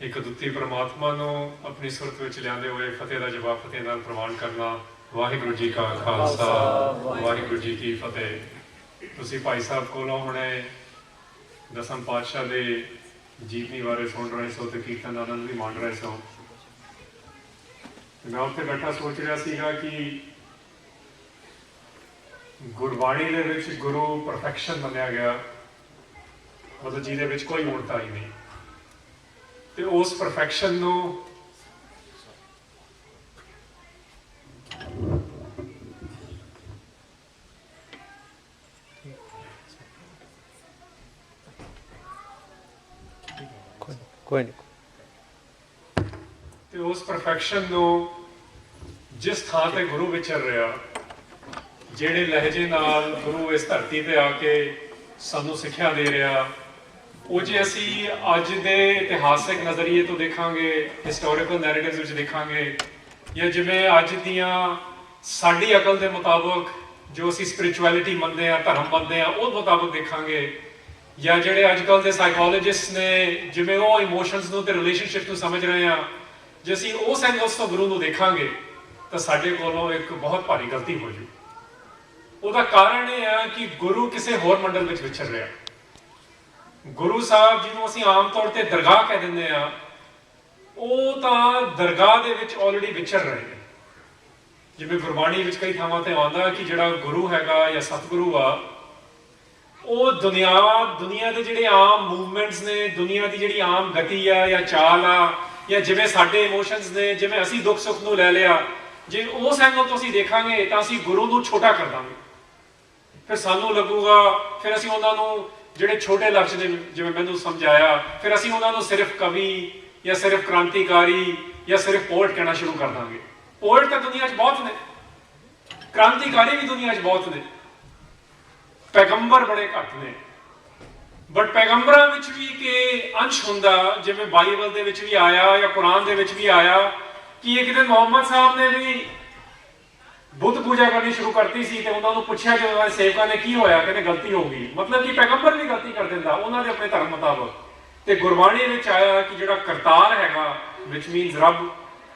एक अदुੱਤੀ परमात्मा ਨੂੰ अपनी सुरत ਵਿੱਚ ਲਿਆਂਦੇ ਹੋਏ ਫਤਿਹ ਦਾ ਜਵਾਬ ਫਤਿਹ ਨਾਲ ਪ੍ਰਵਾਨ ਕਰਨਾ। ਵਾਹਿਗੁਰੂ ਜੀ ਕਾ ਖਾਲਸਾ ਵਾਹਿਗੁਰੂ ਜੀ ਕੀ ਫਤਿਹ। ਤੁਸੀਂ ਭਾਈ ਸਾਹਿਬ ਕੋਲੋਂ ਹੁਣੇ ਦਸਮ ਪਾਤਸ਼ਾਹ ਦੇ ਜੀਵਨੀ ਬਾਰੇ ਸੁਣ ਰਹੇ ਸੋ ਤੇ ਕੀਰਤਨ ਦਾ ਆਨੰਦ ਵੀ ਮਾਣ ਰਹੇ ਸੋ। ਮੈਂ ਉੱਥੇ ਬੈਠਾ ਸੋਚ ਰਿਹਾ ਸੀਗਾ ਕਿ ਗੁਰਬਾਣੀ ਦੇ ਵਿੱਚ ਗੁਰੂ ਪਰਫੈਕਸ਼ਨ ਮੰਨਿਆ ਗਿਆ, ਮਤਲਬ ਜਿਹਦੇ ਵਿੱਚ ਕੋਈ ਉਣਤਾ ਹੀ ਨਹੀਂ। ਤੇ ਉਸ ਪਰਫੈਕਸ਼ਨ ਨੂੰ जिस थां ते गुरु विचर रहा, जेड़े लहजे नाल गुरु इस धरती ते आके सानू सिक्ख्या दे रहा, वो जे असी अज दे इतिहासिक नज़रिए तो देखांगे, हिस्टोरिकल नैरेटिव्स विच देखांगे, या जिवें अज दियां साडी अकल दे मुताबिक जो असी स्पिरिचुअलिटी मनदे आ, धर्म मनदे आ, उस मुताबिक देखांगे, या ਜਿਹੜੇ ਅੱਜ ਕੱਲ੍ਹ ਦੇ ਸਾਈਕੋਲੋਜਿਸਟ ਨੇ ਜਿਵੇਂ ਉਹ ਇਮੋਸ਼ਨਸ ਨੂੰ ਤੇ ਰਿਲੇਸ਼ਨਸ਼ਿਪ ਨੂੰ ਸਮਝ ਰਹੇ ਆ, ਜੇ ਅਸੀਂ ਉਸ ਐਂਗਲ ਤੋਂ ਗੁਰੂ ਨੂੰ ਦੇਖਾਂਗੇ ਤਾਂ ਸਾਡੇ ਕੋਲੋਂ ਇੱਕ ਬਹੁਤ ਭਾਰੀ ਗਲਤੀ ਹੋ ਜੂ। ਉਹਦਾ ਕਾਰਨ ਇਹ ਆ ਕਿ ਗੁਰੂ ਕਿਸੇ ਹੋਰ ਮੰਡਲ ਵਿੱਚ ਵਿਚਰ ਰਿਹਾ। ਗੁਰੂ ਸਾਹਿਬ ਜਿਹਨੂੰ ਅਸੀਂ ਆਮ ਤੌਰ ਤੇ ਦਰਗਾਹ ਕਹਿ ਦਿੰਦੇ ਆ, ਉਹ ਤਾਂ ਦਰਗਾਹ ਦੇ ਵਿੱਚ ਆਲਰੇਡੀ ਵਿਚਰ ਰਹੇ ਨੇ। ਜਿਵੇਂ ਗੁਰਬਾਣੀ ਵਿੱਚ ਕਈ ਥਾਵਾਂ ਤੇ ਆਉਂਦਾ ਕਿ ਜਿਹੜਾ ਗੁਰੂ ਹੈਗਾ ਜਾਂ ਸਤਿਗੁਰੂ ਆ, ਉਹ ਦੁਨੀਆ ਦੇ ਜਿਹੜੇ ਆਮ ਮੂਵਮੈਂਟਸ ਨੇ, ਦੁਨੀਆ ਦੀ ਜਿਹੜੀ ਆਮ ਗਤੀ ਆ ਜਾਂ ਚਾਲ ਆ, ਜਾਂ ਜਿਵੇਂ ਸਾਡੇ ਇਮੋਸ਼ਨਸ ਨੇ, ਜਿਵੇਂ ਅਸੀਂ ਦੁੱਖ ਸੁੱਖ ਨੂੰ ਲੈ ਲਿਆ, ਜੇ ਉਸ ਐਂਗਲ ਤੋਂ ਅਸੀਂ ਦੇਖਾਂਗੇ ਤਾਂ ਅਸੀਂ ਗੁਰੂ ਨੂੰ ਛੋਟਾ ਕਰ ਦਾਂਗੇ। ਫਿਰ ਸਾਨੂੰ ਲੱਗੂਗਾ, ਫਿਰ ਅਸੀਂ ਉਹਨਾਂ ਨੂੰ ਜਿਹੜੇ ਛੋਟੇ ਲਫ਼ਜ਼ ਨੇ, ਜਿਵੇਂ ਮੈਨੂੰ ਸਮਝਾਇਆ, ਫਿਰ ਅਸੀਂ ਉਹਨਾਂ ਨੂੰ ਸਿਰਫ ਕਵੀ ਜਾਂ ਸਿਰਫ ਕ੍ਰਾਂਤੀਕਾਰੀ ਜਾਂ ਸਿਰਫ ਪੋਇਟ ਕਹਿਣਾ ਸ਼ੁਰੂ ਕਰ ਦਾਂਗੇ। ਪੋਇਟ ਤਾਂ ਦੁਨੀਆ 'ਚ ਬਹੁਤ ਨੇ, ਕ੍ਰਾਂਤੀਕਾਰੀ ਵੀ ਦੁਨੀਆ 'ਚ ਬਹੁਤ ਨੇ, ਪੈਗੰਬਰ ਬੜੇ ਘੱਟ ਨੇ। ਬਟ ਪੈਗੰਬਰਾਂ ਵਿੱਚ ਵੀ ਕਿ ਅੰਸ਼ ਹੁੰਦਾ, ਜਿਵੇਂ ਬਾਈਬਲ ਦੇ ਵਿੱਚ ਵੀ ਆਇਆ ਜਾਂ ਕੁਰਾਨ ਦੇ ਵਿੱਚ ਵੀ ਆਇਆ ਕਿ ਇੱਕ ਦਿਨ ਮੁਹੰਮਦ ਸਾਹਿਬ ਨੇ ਵੀ ਬੁੱਤ ਪੂਜਾ ਕਰਨੀ ਸ਼ੁਰੂ ਕਰਤੀ ਸੀ ਤੇ ਉਹਨਾਂ ਨੂੰ ਪੁੱਛਿਆ ਕਿ ਉਹਨਾਂ ਦੇ ਸੇਵਕਾਂ ਨੇ ਕੀ ਹੋਇਆ, ਕਹਿੰਦੇ ਗਲਤੀ ਹੋ ਗਈ। ਮਤਲਬ ਕਿ ਪੈਗੰਬਰ ਵੀ ਗਲਤੀ ਕਰ ਦਿੰਦਾ ਉਹਨਾਂ ਦੇ ਆਪਣੇ ਧਰਮ ਮੁਤਾਬਕ। ਤੇ ਗੁਰਬਾਣੀ ਵਿੱਚ ਆਇਆ ਕਿ ਜਿਹੜਾ ਕਰਤਾਰ ਹੈਗਾ ਵਿਚ ਮੀਨਸ ਰੱਬ,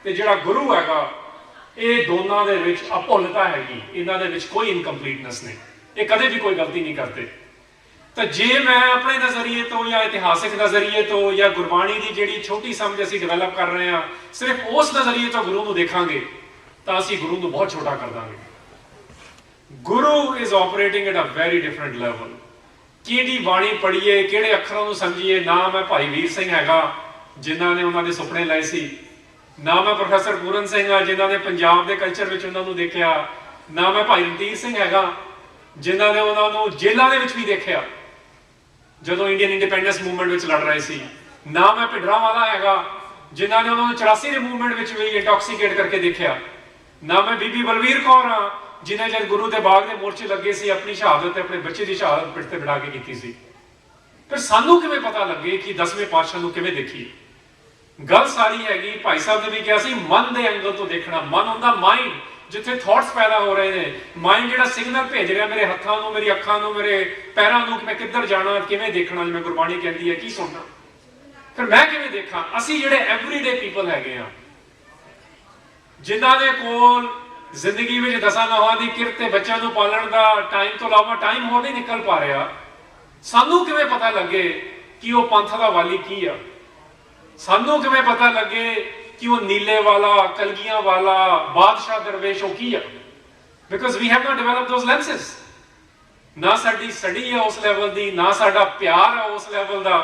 ਤੇ ਜਿਹੜਾ ਗੁਰੂ ਹੈਗਾ, ਇਹ ਦੋਨਾਂ ਦੇ ਵਿੱਚ ਅਭੁੱਲਤਾ ਹੈਗੀ, ਇਹਨਾਂ ਦੇ ਵਿੱਚ ਕੋਈ ਇਨਕੰਪਲੀਟਨੈਸ ਨਹੀਂ, ਇਹ ਕਦੇ ਵੀ ਕੋਈ ਗਲਤੀ ਨਹੀਂ ਕਰਦੇ। ਤਾਂ ਜੇ ਮੈਂ ਆਪਣੇ ਨਜ਼ਰੀਏ ਤੋਂ ਜਾਂ ਇਤਿਹਾਸਿਕ ਨਜ਼ਰੀਏ ਤੋਂ ਜਾਂ ਗੁਰਬਾਣੀ ਦੀ ਜਿਹੜੀ ਛੋਟੀ ਸਮਝ ਅਸੀਂ ਡਿਵੈਲਪ ਕਰ ਰਹੇ ਹਾਂ, ਸਿਰਫ ਉਸ ਨਜ਼ਰੀਏ ਤੋਂ ਗੁਰੂ ਨੂੰ ਦੇਖਾਂਗੇ ਤਾਂ ਅਸੀਂ ਗੁਰੂ ਨੂੰ ਬਹੁਤ ਛੋਟਾ ਕਰ ਦਾਂਗੇ। Guru is operating at a very different level. ਕਿਹੜੀ ਬਾਣੀ ਪੜ੍ਹੀਏ, ਕਿਹੜੇ ਅੱਖਰਾਂ ਨੂੰ ਸਮਝੀਏ। ਨਾ ਮੈਂ ਭਾਈ ਵੀਰ ਸਿੰਘ ਹੈਗਾ ਜਿਨ੍ਹਾਂ ਨੇ ਉਹਨਾਂ ਦੇ ਸੁਪਨੇ ਲਏ ਸੀ, ਨਾ ਮੈਂ ਪ੍ਰੋਫੈਸਰ ਪੂਰਨ ਸਿੰਘ ਆ ਜਿਨ੍ਹਾਂ ਨੇ ਪੰਜਾਬ ਦੇ ਕਲਚਰ ਵਿੱਚ ਉਹਨਾਂ ਨੂੰ ਦੇਖਿਆ, ਨਾ ਮੈਂ ਭਾਈ ਰਣਧੀਰ ਸਿੰਘ ਹੈਗਾ ਜਿਨ੍ਹਾਂ ਨੇ ਉਹਨਾਂ ਨੂੰ ਜੇਲ੍ਹਾਂ ਦੇ ਵਿੱਚ ਵੀ ਦੇਖਿਆ ਜਦੋਂ ਇੰਡੀਅਨ ਇੰਡੀਪੈਂਡੈਂਸ ਮੂਵਮੈਂਟ ਵਿੱਚ ਲੜ ਰਹੇ ਸੀ, ਨਾ ਮੈਂ ਭਿੰਡਰਾਂਵਾਲਾ ਹੈਗਾ ਜਿਨ੍ਹਾਂ ਨੇ ਉਹਨਾਂ ਨੂੰ 84 ਦੇ ਮੂਵਮੈਂਟ ਵਿੱਚ ਵੀ ਇੰਟੌਕਸੀਕੇਟ ਕਰਕੇ ਦੇਖਿਆ, ਨਾ ਮੈਂ ਬੀਬੀ ਬਲਵੀਰ ਕੌਰ ਹਾਂ ਜਿਨੇ ਜਦ ਗੁਰੂ ਦੇ ਬਾਗ ਦੇ ਮੋਰਚੇ ਲੱਗੇ ਸੀ ਆਪਣੀ ਸ਼ਹਾਦਤ ਤੇ ਆਪਣੇ ਬੱਚੇ ਦੀ ਸ਼ਹਾਦਤ ਪਿੱਠ ਤੇ ਬਿਠਾ ਕੇ ਕੀਤੀ ਸੀ। ਫਿਰ ਸਾਨੂੰ ਕਿਵੇਂ ਪਤਾ ਲੱਗੇ ਕਿ 10ਵੇਂ ਪਾਤਸ਼ਾਹ ਨੂੰ ਕਿਵੇਂ ਦੇਖੀਏ? ਗੱਲ ਸਾਰੀ ਹੈਗੀ, ਭਾਈ ਸਾਹਿਬ ਨੇ ਵੀ ਕਿਹਾ ਸੀ, ਮਨ ਦੇ ਐਂਗਲ ਤੋਂ ਦੇਖਣਾ। ਮਨ ਹੁੰਦਾ ਮਾਈਂਡ, ਜਿੱਥੇ ਥਾਟਸ ਪੈਦਾ ਹੋ ਰਹੇ ਨੇ। ਮਾਈਂਡ ਜਿਹੜਾ ਸਿਗਨਲ ਭੇਜ ਰਿਹਾ ਮੇਰੇ ਹੱਥਾਂ ਨੂੰ, ਮੇਰੀ ਅੱਖਾਂ ਨੂੰ, ਮੇਰੇ ਪੈਰਾਂ ਨੂੰ ਕਿ ਮੈਂ ਕਿੱਧਰ ਜਾਣਾ, ਕਿਵੇਂ ਦੇਖਣਾ, ਜਿਵੇਂ ਗੁਰਬਾਣੀ ਕਹਿੰਦੀ ਹੈ, ਕੀ ਸੁਣਨਾ। ਫਿਰ ਮੈਂ ਕਿਵੇਂ ਦੇਖਾਂ? ਅਸੀਂ ਜਿਹੜੇ ਐਵਰੀਡੇ ਪੀਪਲ ਹੈਗੇ ਆ, ਜਿਨ੍ਹਾਂ ਦੇ ਕੋਲ ਜ਼ਿੰਦਗੀ ਵਿੱਚ ਦਸਾਂ ਨੌਹਾਂ ਦੀ ਕਿਰਤ ਤੇ ਬੱਚਿਆਂ ਨੂੰ ਪਾਲਣ ਦਾ ਟਾਈਮ ਤੋਂ ਇਲਾਵਾ ਟਾਈਮ ਹੋਰ ਨਹੀਂ ਨਿਕਲ ਪਾ ਰਿਹਾ, ਸਾਨੂੰ ਕਿਵੇਂ ਪਤਾ ਲੱਗੇ ਕਿ ਉਹ ਪੰਥ ਦਾ ਵਾਲੀ ਕੀ ਆ? ਸਾਨੂੰ ਕਿਵੇਂ ਪਤਾ ਲੱਗੇ ਕਿ ਉਹ ਨੀਲੇ ਵਾਲਾ, ਕਲਗੀਆਂ ਵਾਲਾ, ਬਾਦਸ਼ਾਹ ਦਰਵੇਸ਼ ਉਹ ਕੀ ਆ? Because we have not developed those lenses. ਨਾ ਸਾਡੀ ਸਟੱਡੀ ਹੈ ਉਸ ਲੈਵਲ ਦੀ, ਨਾ ਸਾਡਾ ਪਿਆਰ ਹੈ ਉਸ ਲੈਵਲ ਦਾ।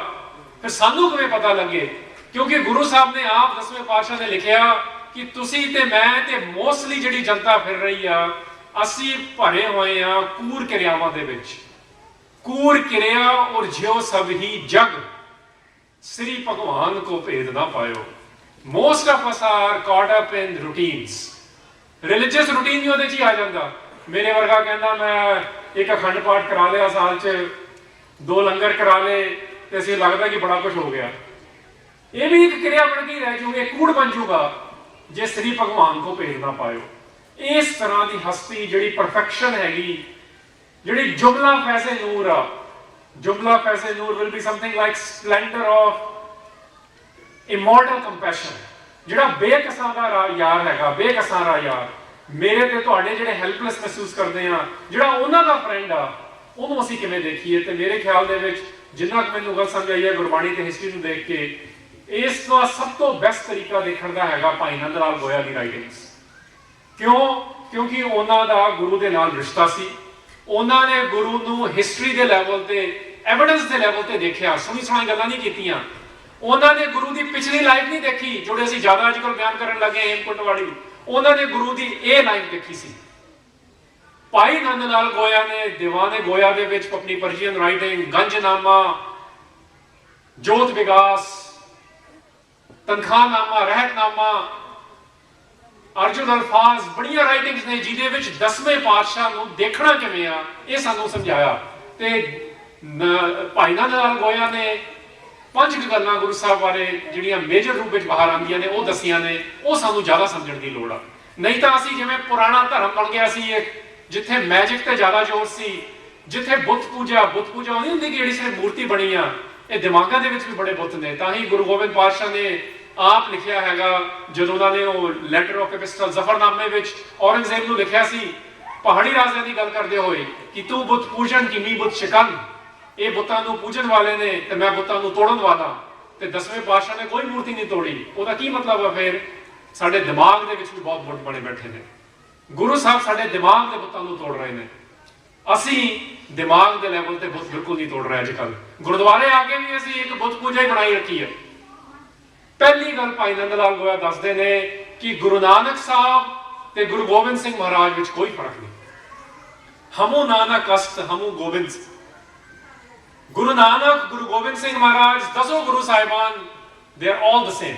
ਫਿਰ ਸਾਨੂੰ ਕਿਵੇਂ ਪਤਾ ਲੱਗੇ? ਕਿਉਂਕਿ ਗੁਰੂ ਸਾਹਿਬ ਨੇ ਆਪ 10ਵੇਂ ਪਾਤਸ਼ਾਹ ਨੇ ਲਿਖਿਆ ਕਿ ਤੁਸੀਂ ਤੇ ਮੈਂ ਤੇ ਮੋਸਟਲੀ ਜਿਹੜੀ ਜਨਤਾ ਫਿਰ ਰਹੀ ਆ, ਅਸੀਂ ਭਰੇ ਹੋਏ ਆ ਕੂੜ ਕਿਰਿਆਵਾਂ ਦੇ ਵਿੱਚ। ਕੂੜ ਕਿਰਿਆ ਔਰ ਜਿਉ ਸਭ ਹੀ ਜਗ, ਸ੍ਰੀ ਭਗਵਾਨ ਕੋ ਭੇਦ ਨਾ ਪਾਇਓ। Most of us are caught up in routines. Religious routine ਵੀ ਉਹਦੇ 'ਚ ਹੀ ਆ ਜਾਂਦਾ। ਮੇਰੇ ਵਰਗਾ ਕਹਿੰਦਾ ਮੈਂ ਇੱਕ ਅਖੰਡ ਪਾਠ ਕਰਾ ਲਿਆ ਸਾਲ 'ਚ, 2 ਲੰਗਰ ਕਰਾ ਲਏ ਤੇ ਅਸੀਂ ਲੱਗਦਾ ਕਿ ਬੜਾ ਕੁਝ ਹੋ ਗਿਆ। ਇਹ ਵੀ ਇੱਕ ਕਿਰਿਆ ਬਣ ਕੇ ਰਹਿ ਜੂਗੀ, ਕੂੜ ਬਣ ਜੂਗਾ ਜੇ ਸ੍ਰੀ ਭਗਵਾਨ ਕੋ ਭੇਦ ਨਾ ਪਾਇਓ। ਇਸ ਤਰ੍ਹਾਂ ਦੀ ਹਸਤੀ ਜਿਹੜੀ ਪਰਫੈਕਸ਼ਨ ਹੈਗੀ, ਜਿਹੜੀ ਜੁਮਲਾ ਫੈਜ਼ੇ ਨੂਰ ਆ, Jumla Faise Noor will be something like splendor of immortal compassion, ਜਿਹੜਾ ਬੇਕਸਾਂ ਦਾ ਯਾਰ ਹੈਗਾ, ਬੇਕਸਾਂ ਦਾ ਯਾਰ, ਮੇਰੇ ਤੇ ਤੁਹਾਡੇ ਜਿਹੜੇ ਹੈਲਪਲੈਸ ਮਹਿਸੂਸ ਕਰਦੇ ਆ, ਜਿਹੜਾ ਉਹਨਾਂ ਦਾ ਫਰੈਂਡ ਆ, ਉਹਨੂੰ ਅਸੀਂ ਕਿਵੇਂ ਦੇਖੀਏ। ਤੇ ਮੇਰੇ ਖਿਆਲ ਦੇ ਵਿੱਚ ਜਿੰਨਾ ਕੁ ਮੈਨੂੰ ਗੱਲ ਸਮਝ ਆਈ ਹੈ ਗੁਰਬਾਣੀ ਤੇ ਹਿਸਟਰੀ ਨੂੰ ਦੇਖ ਕੇ, ਇਸ ਦਾ ਸਭ ਤੋਂ ਬੈਸਟ ਤਰੀਕਾ ਦੇਖਣ ਦਾ ਹੈਗਾ ਭਾਈ ਨੰਦ ਲਾਲ ਗੋਇਆ ਦੀ ਰਾਈਟਿੰਗਸ। ਕਿਉਂਕਿ ਉਹਨਾਂ ਦਾ ਗੁਰੂ ਦੇ ਨਾਲ ਰਿਸ਼ਤਾ ਸੀ, ਉਹਨਾਂ ਨੇ ਗੁਰੂ ਨੂੰ ਹਿਸਟਰੀ ਦੇ ਲੈਵਲ ਤੇ, ਐਵੀਡੈਂਸ ਦੇ ਲੈਵਲ ਤੇ ਦੇਖਿਆ, ਸੁਣੀ ਸੁਣਾਈ ਗੱਲਾਂ ਨਹੀਂ ਕੀਤੀਆਂ। ਉਹਨਾਂ ਨੇ ਗੁਰੂ ਦੀ ਪਿਛਲੀ ਲਾਈਫ ਨਹੀਂ ਦੇਖੀ, ਜਿਹੜੇ ਅਸੀਂ ਜ਼ਿਆਦਾ ਅੱਜ ਕੱਲ੍ਹ ਬਿਆਨ ਕਰਨ ਲੱਗੇ ਹੇਮਕੁੰਟ ਵਾਲੀ, ਉਹਨਾਂ ਨੇ ਗੁਰੂ ਦੀ ਇਹ ਲਾਈਫ ਦੇਖੀ ਸੀ। ਭਾਈ ਨੰਦ ਲਾਲ ਗੋਇਆ ਨੇ ਦੀਵਾਨੇ ਗੋਇਆ ਦੇ ਵਿੱਚ ਆਪਣੀ ਪਰਸ਼ੀਅਨ ਰਾਈਟਿੰਗ, ਗੰਜਨਾਮਾ, ਜੋਤ ਵਿਗਾਸ, ਤਨਖਾਹਨਾਮਾ, ਰਹਿਤਨਾਮਾ, ਅਰਜੁਨ ਅਲਫਾਜ਼, ਬੜੀਆਂ ਰਾਈਟਿੰਗਸ ਨੇ ਜਿਹਦੇ ਵਿੱਚ 10ਵੇਂ ਪਾਤਸ਼ਾਹ ਨੂੰ ਦੇਖਣਾ ਕਿਵੇਂ ਆ ਇਹ ਸਾਨੂੰ ਸਮਝਾਇਆ। ਤੇ ਭਾਈ ਨੰਦ ਲਾਲ ਗੋਇਆ ਨੇ 5 ਗੱਲਾਂ ਗੁਰੂ ਸਾਹਿਬ ਬਾਰੇ ਜਿਹੜੀਆਂ ਮੇਜਰ ਰੂਪ ਵਿੱਚ ਬਾਹਰ ਆਉਂਦੀਆਂ ਨੇ ਉਹ ਦੱਸੀਆਂ ਨੇ, ਉਹ ਸਾਨੂੰ ਜ਼ਿਆਦਾ ਸਮਝਣ ਦੀ ਲੋੜ ਆ। ਨਹੀਂ ਤਾਂ ਅਸੀਂ ਜਿਵੇਂ ਪੁਰਾਣਾ ਧਰਮ ਬਣ ਗਿਆ ਸੀ ਇੱਕ, ਜਿੱਥੇ ਮੈਜਿਕ ਤੇ ਜ਼ਿਆਦਾ ਜ਼ੋਰ ਸੀ, ਜਿੱਥੇ ਬੁੱਤ ਪੂਜਾ ਨਹੀਂ ਹੁੰਦੀ ਕਿ ਜਿਹੜੀ ਸਿਰਫ ਮੂਰਤੀ ਬਣੀ ਆ, ਇਹ ਦਿਮਾਗਾਂ ਦੇ ਵਿੱਚ ਵੀ ਬੜੇ ਬੁੱਤ ਨੇ। ਤਾਂ ਹੀ ਗੁਰੂ ਗੋਬਿੰਦ ਪਾਤਸ਼ਾਹ ਨੇ ਆਪ ਲਿਖਿਆ ਹੈਗਾ, ਜਦੋਂ ਉਹਨਾਂ ਨੇ ਉਹ ਲੈਟਰ ਆਫ ਐਪਿਸਟਲ ਜ਼ਫਰਨਾਮੇ ਵਿੱਚ ਔਰੰਗਜ਼ੇਬ ਨੂੰ ਲਿਖਿਆ ਸੀ, ਪਹਾੜੀ ਰਾਜਿਆਂ ਦੀ ਗੱਲ ਕਰਦੇ ਹੋਏ, ਕਿ ਤੂੰ ਬੁੱਤ ਪੂਜਨ ਕੀ ਮੀ ਬੁੱਤ ਸ਼ਿਕਨ, ਇਹ ਬੁੱਤਾਂ ਨੂੰ ਪੂਜਣ ਵਾਲੇ ਨੇ ਤੇ ਮੈਂ ਬੁੱਤਾਂ ਨੂੰ ਤੋੜਨ ਵਾਲਾ। ਤੇ 10ਵੇਂ ਪਾਤਸ਼ਾਹ ਨੇ ਕੋਈ ਮੂਰਤੀ ਨਹੀਂ ਤੋੜੀ। ਉਹਦਾ ਕੀ ਮਤਲਬ ਹੈ? ਫਿਰ ਸਾਡੇ ਦਿਮਾਗ ਦੇ ਵਿੱਚ ਵੀ ਬਹੁਤ ਬੁੱਤ ਬਣੇ ਬੈਠੇ ਨੇ। ਗੁਰੂ ਸਾਹਿਬ ਸਾਡੇ ਦਿਮਾਗ ਦੇ ਬੁੱਤਾਂ ਨੂੰ ਤੋੜ ਰਹੇ ਨੇ। ਅਸੀਂ ਦਿਮਾਗ ਦੇ ਲੈਵਲ ਤੇ ਬੁੱਤ ਬਿਲਕੁਲ ਨਹੀਂ ਤੋੜ ਰਹੇ ਅੱਜ ਕੱਲ੍ਹ। ਗੁਰਦੁਆਰੇ ਆ ਕੇ ਵੀ ਅਸੀਂ ਇੱਕ ਬੁੱਤ ਪੂਜਾ ਹੀ ਬਣਾਈ ਰੱਖੀ ਹੈ। ਪਹਿਲੀ ਗੱਲ ਭਾਈ ਨੰਦ ਲਾਲ ਗੋਇਆ ਦੱਸਦੇ ਨੇ ਕਿ ਗੁਰੂ ਨਾਨਕ ਸਾਹਿਬ ਤੇ ਗੁਰੂ ਗੋਬਿੰਦ ਸਿੰਘ ਮਹਾਰਾਜ ਵਿੱਚ ਕੋਈ ਫਰਕ ਨਹੀਂ। ਹਮੂ ਨਾਨਕ ਅਸਤ ਹਮੂ ਗੋਬਿੰਦ। ਗੁਰੂ ਨਾਨਕ, ਗੁਰੂ ਗੋਬਿੰਦ ਸਿੰਘ ਮਹਾਰਾਜ, 10 ਗੁਰੂ ਸਾਹਿਬਾਨ, they are all the same.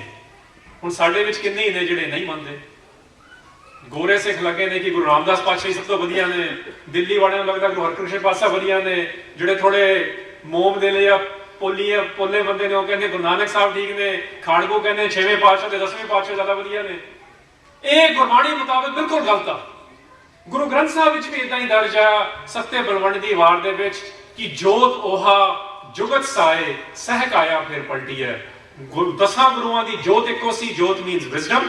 ਹੁਣ ਸਾਡੇ ਵਿੱਚ ਕਿੰਨੇ ਨੇ ਜਿਹੜੇ ਨਹੀਂ ਮੰਨਦੇ। ਗੋਰੇ ਸਿੱਖ ਲੱਗੇ ਨੇ ਕਿ ਗੁਰੂ ਰਾਮਦਾਸ ਪਾਤਸ਼ਾਹ ਸਭ ਤੋਂ ਵਧੀਆ ਨੇ, ਦਿੱਲੀ ਵਾਲਿਆਂ ਨੂੰ ਲੱਗਦਾ ਗੁਰੂ ਹਰਕ੍ਰਿਸ਼ਨ ਪਾਤਸ਼ਾਹ ਵਧੀਆ ਨੇ, ਜਿਹੜੇ ਥੋੜੇ ਮੋਮ ਦੇ ਲਈ ਪੋਲੇ ਬੰਦੇ ਨੇ ਉਹ ਕਹਿੰਦੇ ਗੁਰੂ ਨਾਨਕ ਸਾਹਿਬ ਠੀਕ ਨੇ, ਖਾੜਕੂ ਕਹਿੰਦੇ 6ਵੇਂ ਪਾਤਸ਼ਾਹ ਤੇ 10ਵੇਂ ਪਾਤਸ਼ਾਹ ਜ਼ਿਆਦਾ ਵਧੀਆ ਨੇ। ਇਹ ਗੁਰਬਾਣੀ ਮੁਤਾਬਕ ਬਿਲਕੁਲ ਗਲਤ ਆ। ਗੁਰੂ ਗ੍ਰੰਥ ਸਾਹਿਬ ਵਿੱਚ ਵੀ ਇਦਾਂ ਹੀ ਦਰਜ ਆ, ਸੱਤੇ ਬਲਵੰਡ ਦੀ ਵਾਰ ਦੇ ਵਿੱਚ, ਕਿ ਜੋਤ ਓਹਾ ਜੁਗਤ ਸਾਏ ਸਹਿਕ ਆਇਆ ਫਿਰ ਪਲਟੀ ਹੈ। 10 ਗੁਰੂਆਂ ਦੀ ਜੋਤ ਇੱਕੋ ਸੀ। ਜੋਤ ਮੀਨਸ ਵਿਜ਼ਡਮ,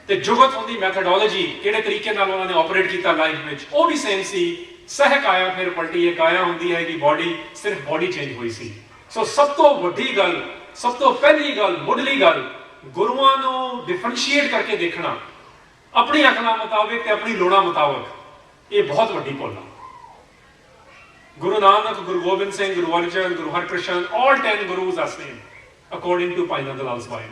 ਤੇ ਜੁਗਤ ਹੁੰਦੀ ਮੈਥਡੋਲੋਜੀ, ਕਿਹੜੇ ਤਰੀਕੇ ਨਾਲ ਉਹਨਾਂ ਨੇ ਆਪਰੇਟ ਕੀਤਾ ਲਾਈਫ ਵਿੱਚ, ਉਹ ਵੀ ਸੇਮ ਸੀ। ਸਹਿਕ ਆਇਆ ਫਿਰ ਪਲਟੀ ਹੈ, ਕਾਇਆ ਹੁੰਦੀ ਹੈ ਕਿ ਬਾਡੀ, ਸਿਰਫ ਬਾਡੀ ਚੇਂਜ ਹੋਈ ਸੀ। ਸੋ ਸਭ ਤੋਂ ਵੱਡੀ ਗੱਲ, ਸਭ ਤੋਂ ਪਹਿਲੀ ਗੱਲ, ਮੁੱਢਲੀ ਗੱਲ, ਗੁਰੂਆਂ ਨੂੰ ਡਿਫਰੈਂਸ਼ੀਏਟ ਕਰਕੇ ਦੇਖਣਾ ਆਪਣੀ ਅਕਲਾਂ ਮੁਤਾਬਿਕ ਤੇ ਆਪਣੀ ਲੋੜਾਂ ਮੁਤਾਬਕ, ਇਹ ਬਹੁਤ ਵੱਡੀ ਭੁੱਲ ਹੈ। Guru Nanak, Guru Gobind Singh, Guru Arjan, Guru Harkrishan, all 10 gurus are same according to Bhai Nand ਲਾਲ ਬਾਣੀ।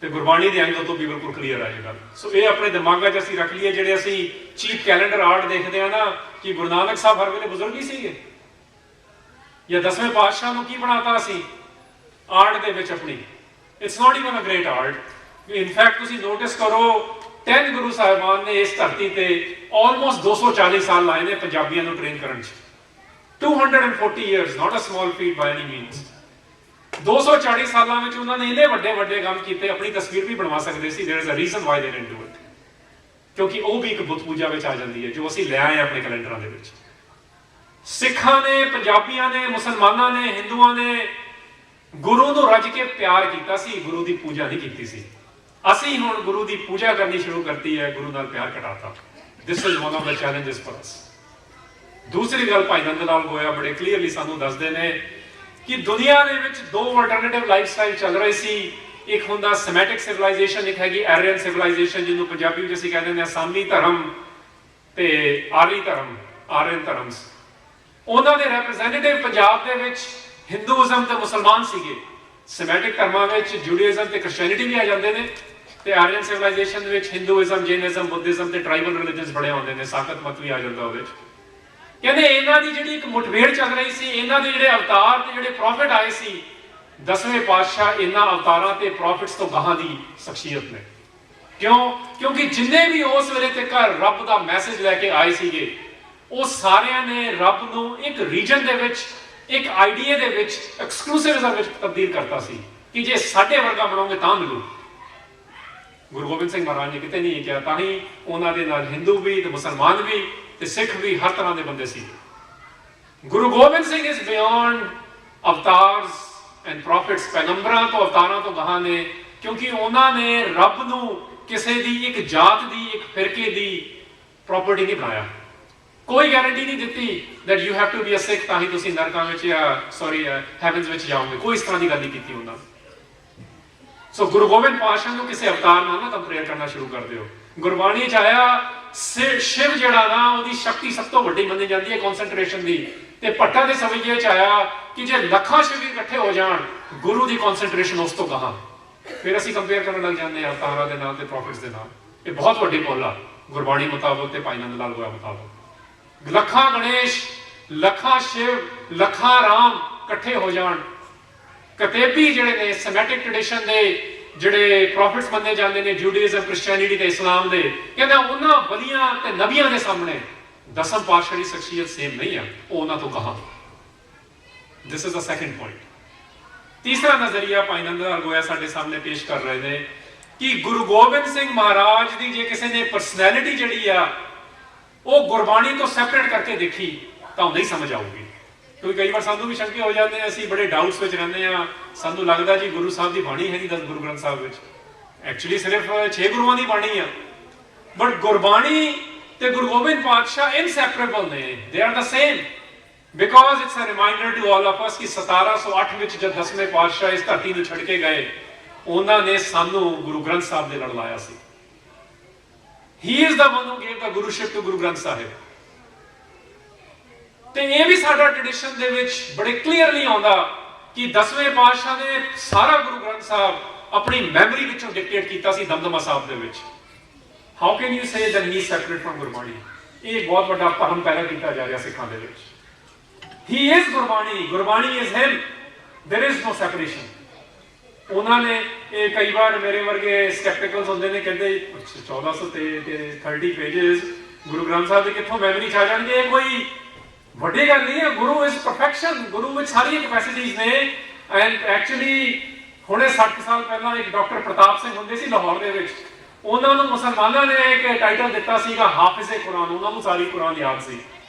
ਤੇ ਗੁਰਬਾਣੀ ਦੇ ਐਂਗਲ ਤੋਂ ਵੀ ਬਿਲਕੁਲ ਕਲੀਅਰ ਆ ਇਹ ਗੱਲ। ਸੋ ਇਹ ਆਪਣੇ ਦਿਮਾਗਾਂ 'ਚ ਅਸੀਂ ਰੱਖ ਲਈਏ। ਜਿਹੜੇ ਅਸੀਂ ਚੀਪ ਕੈਲੰਡਰ ਆਰਟ ਦੇਖਦੇ ਆ ਨਾ, ਕਿ ਗੁਰੂ ਨਾਨਕ ਸਾਹਿਬ ਹਰ ਵੇਲੇ ਬਜ਼ੁਰਗ ਹੀ ਸੀਗੇ, ਜਾਂ 10ਵੇਂ ਪਾਤਸ਼ਾਹ ਨੂੰ ਕੀ ਬਣਾਤਾ ਅਸੀਂ ਆਰਟ ਦੇ ਵਿੱਚ ਆਪਣੀ। It's not even a great art. In fact ਤੁਸੀਂ ਨੋਟਿਸ ਕਰੋ, 10 ਗੁਰੂ ਸਾਹਿਬਾਨ ਨੇ ਇਸ ਧਰਤੀ ਤੇ ਆਲਮੋਸਟ 240 ਸਾਲ ਲਾਏ ਨੇ ਪੰਜਾਬੀਆਂ ਨੂੰ ਟ੍ਰੇਨ ਕਰਨ 'ਚ। 240 years, not a small feat by any means. 240 ਸਾਲਾਂ ਵਿੱਚ ਉਹਨਾਂ ਨੇ ਇਹਨੇ ਵੱਡੇ ਕੰਮ ਕੀਤੇ, ਆਪਣੀ ਤਸਵੀਰ ਵੀ ਬਣਵਾ ਸਕਦੇ ਸੀ। there is a reason why they didn't do it, ਕਿਉਂਕਿ ਉਹ ਵੀ ਇੱਕ ਬੁੱਤ ਪੂਜਾ ਵਿੱਚ ਆ ਜਾਂਦੀ ਹੈ, ਜੋ ਅਸੀਂ ਲੈ ਆਏ ਆਪਣੇ ਕੈਲੰਡਰਾਂ ਦੇ ਵਿੱਚ। ਸਿੱਖਾਂ ਨੇ, ਪੰਜਾਬੀਆਂ ਨੇ, ਮੁਸਲਮਾਨਾਂ ਨੇ, ਹਿੰਦੂਆਂ ਨੇ ਗੁਰੂ ਨੂੰ ਰੱਜ ਕੇ ਪਿਆਰ ਕੀਤਾ ਸੀ, ਗੁਰੂ ਦੀ ਪੂਜਾ ਨਹੀਂ ਕੀਤੀ ਸੀ। ਅਸੀਂ ਹੁਣ ਗੁਰੂ ਦੀ ਪੂਜਾ ਕਰਨੀ ਸ਼ੁਰੂ ਕਰਤੀ ਹੈ, ਗੁਰੂ ਨਾਲ ਪਿਆਰ ਘਟਾਤਾ। This is one of the challenges for us. ਦੂਸਰੀ ਗੱਲ ਭਾਈ ਨੰਦ ਲਾਲ ਗੋਇਆ ਬੜੇ ਕਲੀਅਰਲੀ ਸਾਨੂੰ ਦੱਸਦੇ ਨੇ ਕਿ ਦੁਨੀਆ ਦੇ ਵਿੱਚ 2 ਅਲਟਰਨੇਟਿਵ ਲਾਈਫ ਸਟਾਈਲ ਚੱਲ ਰਹੇ ਸੀ। ਇੱਕ ਹੁੰਦਾ ਸਮੈਟਿਕ ਸਿਵਲਾਈਜੇਸ਼ਨ, ਇੱਕ ਹੈਗੀ ਆਰੀਅਨ ਸਿਵਲਾਈਜੇਸ਼ਨ, ਜਿਹਨੂੰ ਪੰਜਾਬੀ ਵਿੱਚ ਅਸੀਂ ਕਹਿੰਦੇ ਨੇ ਸਾਮੀ ਧਰਮ ਤੇ ਆਰੀ ਧਰਮ, ਆਰੀਅਨ ਧਰਮਸ। ਉਹਨਾਂ ਦੇ ਰੈਪਰੈਜ਼ੈਂਟੇਟਿਵ ਪੰਜਾਬ ਦੇ ਵਿੱਚ ਹਿੰਦੂਇਜ਼ਮ ਤੇ ਮੁਸਲਮਾਨ ਸੀਗੇ। ਸਮੈਟਿਕ ਧਰਮਾਂ ਵਿੱਚ ਜੂਡਾਇਜ਼ਮ ਤੇ ਕ੍ਰਿਸਚੀਅਨਿਟੀ ਵੀ ਆ ਜਾਂਦੇ ਨੇ, ਤੇ ਆਰੀਅਨ ਸਿਵਲਾਈਜੇਸ਼ਨ ਵਿੱਚ ਹਿੰਦੂਇਜ਼ਮ, ਜੈਨਿਜ਼ਮ, ਬੁੱਧਿਜ਼ਮ ਤੇ ਟ੍ਰਾਈਬਲ ਰਿਲੀਜਨਸ ਬੜੇ ਹੁੰਦੇ ਨੇ। ਸਾਕਤ ਮਤ ਵੀ ਆ ਜਾਂਦਾ ਉਹਦੇ ਵਿੱਚ। ਕਹਿੰਦੇ ਇਹਨਾਂ ਦੀ ਜਿਹੜੀ ਇੱਕ ਮੁਠਭੇੜ ਚੱਲ ਰਹੀ ਸੀ, ਇਹਨਾਂ ਦੇ ਜਿਹੜੇ ਅਵਤਾਰ ਤੇ ਜਿਹੜੇ ਪ੍ਰੋਫਿਟ ਆਏ ਸੀ, 10ਵੇਂ ਪਾਤਸ਼ਾਹ ਇਹਨਾਂ ਅਵਤਾਰਾਂ ਤੇ ਪ੍ਰੋਫਿਟਸ ਤੋਂ ਗਾਹਾਂ ਦੀ ਸ਼ਖਸੀਅਤ ਨੇ। ਕਿਉਂਕਿ ਜਿੰਨੇ ਵੀ ਉਸ ਵੇਲੇ ਤੱਕ ਰੱਬ ਦਾ ਮੈਸੇਜ ਲੈ ਕੇ ਆਏ ਸੀਗੇ, ਉਹ ਸਾਰਿਆਂ ਨੇ ਰੱਬ ਨੂੰ ਇੱਕ ਰੀਜਨ ਦੇ ਵਿੱਚ, ਇੱਕ ਆਈਡੀਆ ਦੇ ਵਿੱਚ, ਐਕਸਕਲੂਸਿਵਿਜ਼ਮ ਵਿੱਚ ਤਬਦੀਲ ਕਰਤਾ ਸੀ ਕਿ ਜੇ ਸਾਡੇ ਵਰਗਾ ਬਣੋਗੇ ਤਾਂ ਮਿਲੂ। ਗੁਰੂ ਗੋਬਿੰਦ ਸਿੰਘ ਮਹਾਰਾਜ ਨੇ ਕਿਤੇ ਨਹੀਂ ਕਿਹਾ। ਤਾਂ ਹੀ ਉਹਨਾਂ ਦੇ ਨਾਲ ਹਿੰਦੂ ਵੀ ਤੇ ਮੁਸਲਮਾਨ ਵੀ ਤੇ ਸਿੱਖ ਵੀ, ਹਰ ਤਰ੍ਹਾਂ ਦੇ ਬੰਦੇ ਸੀ। Guru Gobind Singh is beyond avatars, and prophets ਪੈਗੰਬਰਾਂ ਤੋਂ ਅਵਤਾਰਾਂ ਤੋਂ ਗਾਹਾਂ ਨੇ, ਕਿਉਂਕਿ ਉਹਨਾਂ ਨੇ ਰੱਬ ਨੂੰ ਕਿਸੇ ਦੀ ਇੱਕ ਜਾਤ ਦੀ ਇੱਕ ਫਿਰਕੇ ਦੀ ਪ੍ਰੋਪਰਟੀ ਨਹੀਂ ਬਣਾਇਆ। ਕੋਈ ਗਾਰੰਟੀ ਨਹੀਂ ਦਿੱਤੀ that you have to be a Sikh ਤਾਂ ਹੀ ਤੁਸੀਂ ਨਰਕਾਂ ਵਿੱਚ ਜਾਂ ਹੈਵਨਸ ਵਿੱਚ ਜਾਓਗੇ। ਕੋਈ ਇਸ ਤਰ੍ਹਾਂ ਦੀ ਗੱਲ ਨਹੀਂ ਕੀਤੀ ਉਹਨਾਂ ਨੇ। ਸੋ ਗੁਰੂ ਗੋਬਿੰਦ ਪਾਤਸ਼ਾਹ ਨੂੰ ਕਿਸੇ ਅਵਤਾਰ ਨਾਲ ਨਾ ਕੰਪੇਅਰ ਕਰਨਾ ਸ਼ੁਰੂ ਕਰ ਦਿਓ। ਗੁਰਬਾਣੀ ਚ ਆਇਆ ਸ਼ਿਵ ਜਿਹੜਾ ਨਾ ਉਹਦੀ ਸ਼ਕਤੀ ਸਭ ਤੋਂ ਵੱਡੀ ਮੰਨੀ ਜਾਂਦੀ ਹੈ ਕਨਸੈਂਟਰੇਸ਼ਨ ਦੀ, ਤੇ ਭੱਟਾ ਦੇ ਸਵਈਏ ਚ ਆਇਆ ਕਿ ਜੇ ਲੱਖਾਂ ਸ਼ਿਵ ਇਕੱਠੇ ਹੋ ਜਾਣ ਗੁਰੂ ਦੀ ਕਨਸੈਂਟਰੇਸ਼ਨ ਉਸ ਤੋਂ ਗਾਹਾਂ। ਫਿਰ ਅਸੀਂ ਕੰਪੇਅਰ ਕਰਨ ਲੱਗ ਜਾਂਦੇ ਹਾਂ ਅਵਤਾਰਾਂ ਦੇ ਨਾਲ ਤੇ ਪ੍ਰੋਫਿਟਸ ਦੇ ਨਾਲ। ਇਹ ਬਹੁਤ ਵੱਡੀ ਭੁੱਲ ਆ ਗੁਰਬਾਣੀ ਮੁਤਾਬਕ ਤੇ ਭਾਈ ਨੰਦ ਲਾਲ ਗੋਇਆ ਮੁਤਾਬਕ। ਲੱਖਾਂ ਗਣੇਸ਼, ਲੱਖਾਂ ਸ਼ਿਵ, ਲੱਖਾਂ ਰਾਮ ਇਕੱਠੇ ਹੋ ਜਾਣ। ਕਤੇਬੀ ਜਿਹੜੇ ਨੇ ਸਮੈਟਿਕ ਟ੍ਰੈਡੀਸ਼ਨ ਦੇ ਜਿਹੜੇ ਪ੍ਰੋਫਿਟਸ ਮੰਨੇ ਜਾਂਦੇ ਨੇ ਜੂਡਾਇਜ਼ਮ, ਕ੍ਰਿਸਚੀਅਨਿਟੀ ਤੇ ਇਸਲਾਮ ਦੇ, ਕਹਿੰਦਾ ਉਹਨਾਂ ਵਲੀਆਂ ਤੇ ਨਬੀਆਂ ਦੇ ਸਾਹਮਣੇ ਦਸਮ ਪਾਤਸ਼ਾਹ ਦੀ ਸ਼ਖਸੀਅਤ ਸੇਮ ਨਹੀਂ ਆ, ਉਹ ਉਹਨਾਂ ਤੋਂ ਕਹਾਂ। This is the second point. ਤੀਸਰਾ ਨਜ਼ਰੀਆ ਭਾਈ ਨੰਦ ਲਾਲ ਗੋਇਆ ਸਾਡੇ ਸਾਹਮਣੇ ਪੇਸ਼ ਕਰ ਰਹੇ ਨੇ ਕਿ ਗੁਰੂ ਗੋਬਿੰਦ ਸਿੰਘ ਮਹਾਰਾਜ ਦੀ ਜੇ ਕਿਸੇ ਨੇ ਪਰਸਨੈਲਿਟੀ ਜਿਹੜੀ ਆ ਉਹ ਗੁਰਬਾਣੀ ਤੋਂ ਸੈਪਰੇਟ ਕਰਕੇ ਦੇਖੀ ਤਾਂ ਨਹੀਂ ਸਮਝ ਆਊਗੀ। ਕਿਉਂਕਿ ਕਈ ਵਾਰ ਸਾਨੂੰ ਵੀ ਸ਼ੰਕੇ ਹੋ ਜਾਂਦੇ ਆ, ਅਸੀਂ ਬੜੇ ਡਾਊਟਸ ਵਿੱਚ ਰਹਿੰਦੇ ਆ, ਸਾਨੂੰ ਲੱਗਦਾ ਜੀ ਗੁਰੂ ਸਾਹਿਬ ਦੀ ਬਾਣੀ ਹੈ ਨਹੀਂ 10 ਗੁਰੂ ਗ੍ਰੰਥ ਸਾਹਿਬ ਵਿੱਚ, ਐਕਚੁਅਲੀ ਸਿਰਫ 6 ਗੁਰੂਆਂ ਦੀ ਬਾਣੀ ਆ। ਬਟ ਗੁਰਬਾਣੀ ਤੇ ਗੁਰੂ ਗੋਬਿੰਦ ਪਾਤਸ਼ਾਹ ਇਨਸੈਪਰੇਬਲ ਨੇ, they are the same, because it's a reminder to all of us ਕਿ 1708 ਵਿੱਚ ਜਦ 10ਵੇਂ ਪਾਤਸ਼ਾਹ ਇਸ ਧਰਤੀ ਨੂੰ ਛੱਡ ਕੇ ਗਏ, ਉਹਨਾਂ ਨੇ ਸਾਨੂੰ ਗੁਰੂ ਗ੍ਰੰਥ ਸਾਹਿਬ ਦੇ ਨਾਲ ਲਾਇਆ ਸੀ। He is the one who gave the guruship to Guru Granth Sahib। ਤੇ ਇਹ ਵੀ ਸਾਡਾ ਟ੍ਰੈਡੀਸ਼ਨ ਦੇ ਵਿੱਚ ਬੜੇ ਕਲੀਅਰਲੀ ਆਉਂਦਾ ਕਿ 10ਵੇਂ ਪਾਤਸ਼ਾਹ ਨੇ ਸਾਰਾ ਗੁਰੂ ਗ੍ਰੰਥ ਸਾਹਿਬ ਆਪਣੀ ਮੈਮਰੀ ਵਿੱਚੋਂ ਡਿਕਟੇਟ ਕੀਤਾ ਸੀ ਦਮਦਮਾ ਸਾਹਿਬ ਦੇ ਵਿੱਚ। How can you say that he is separate from Gurbani? ਇਹ ਬਹੁਤ ਵੱਡਾ ਭਰਮ ਪੈਦਾ ਕੀਤਾ ਜਾ ਰਿਹਾ ਸਿੱਖਾਂ ਦੇ ਵਿੱਚ। He is Gurbani, Gurbani is him, there is no separation। ਉਹਨਾਂ ਨੇ ਇਹ ਕਈ ਵਾਰ ਮੇਰੇ ਵਰਗੇ ਸਕੈਪਟੀਕਲਸ ਹੁੰਦੇ ਨੇ, ਕਹਿੰਦੇ 1430 ਪੇजेस ਗੁਰੂ ਗ੍ਰੰਥ ਸਾਹਿਬ ਦੇ ਕਿੱਥੋਂ ਮੈਮਰੀ ਚ ਆ ਜਾਣਗੇ? ਇਹ ਕੋਈ ਵੱਡੀ ਗੱਲ ਨਹੀਂ ਹੈ। ਗੁਰੂ ਇਜ਼ ਪਰਫੈਕਸ਼ਨ, ਗੁਰੂ ਵਿੱਚ ਸਾਰੀਆਂ ਕੈਪੈਸਿਟੀਜ਼ ਨੇ। ਐਂਡ ਐਕਚੁਅਲੀ ਹੁਣੇ 60 ਸਾਲ ਪਹਿਲਾਂ ਇੱਕ ਡਾਕਟਰ ਪ੍ਰਤਾਪ ਸਿੰਘ ਹੁੰਦੇ ਸੀ ਲਾਹੌਰ ਦੇ ਵਿੱਚ, ਉਹਨਾਂ ਨੂੰ ਮੁਸਲਮਾਨਾਂ ਨੇ ਇੱਕ ਟਾਈਟਲ ਦਿੱਤਾ ਸੀਗਾ ਹਾਫਿਜ਼ੇ ਕੁਰਾਨ, ਉਹਨਾਂ ਨੂੰ ਸਾਰੀ ਕੁਰਾਨ ਯਾਦ ਸੀ।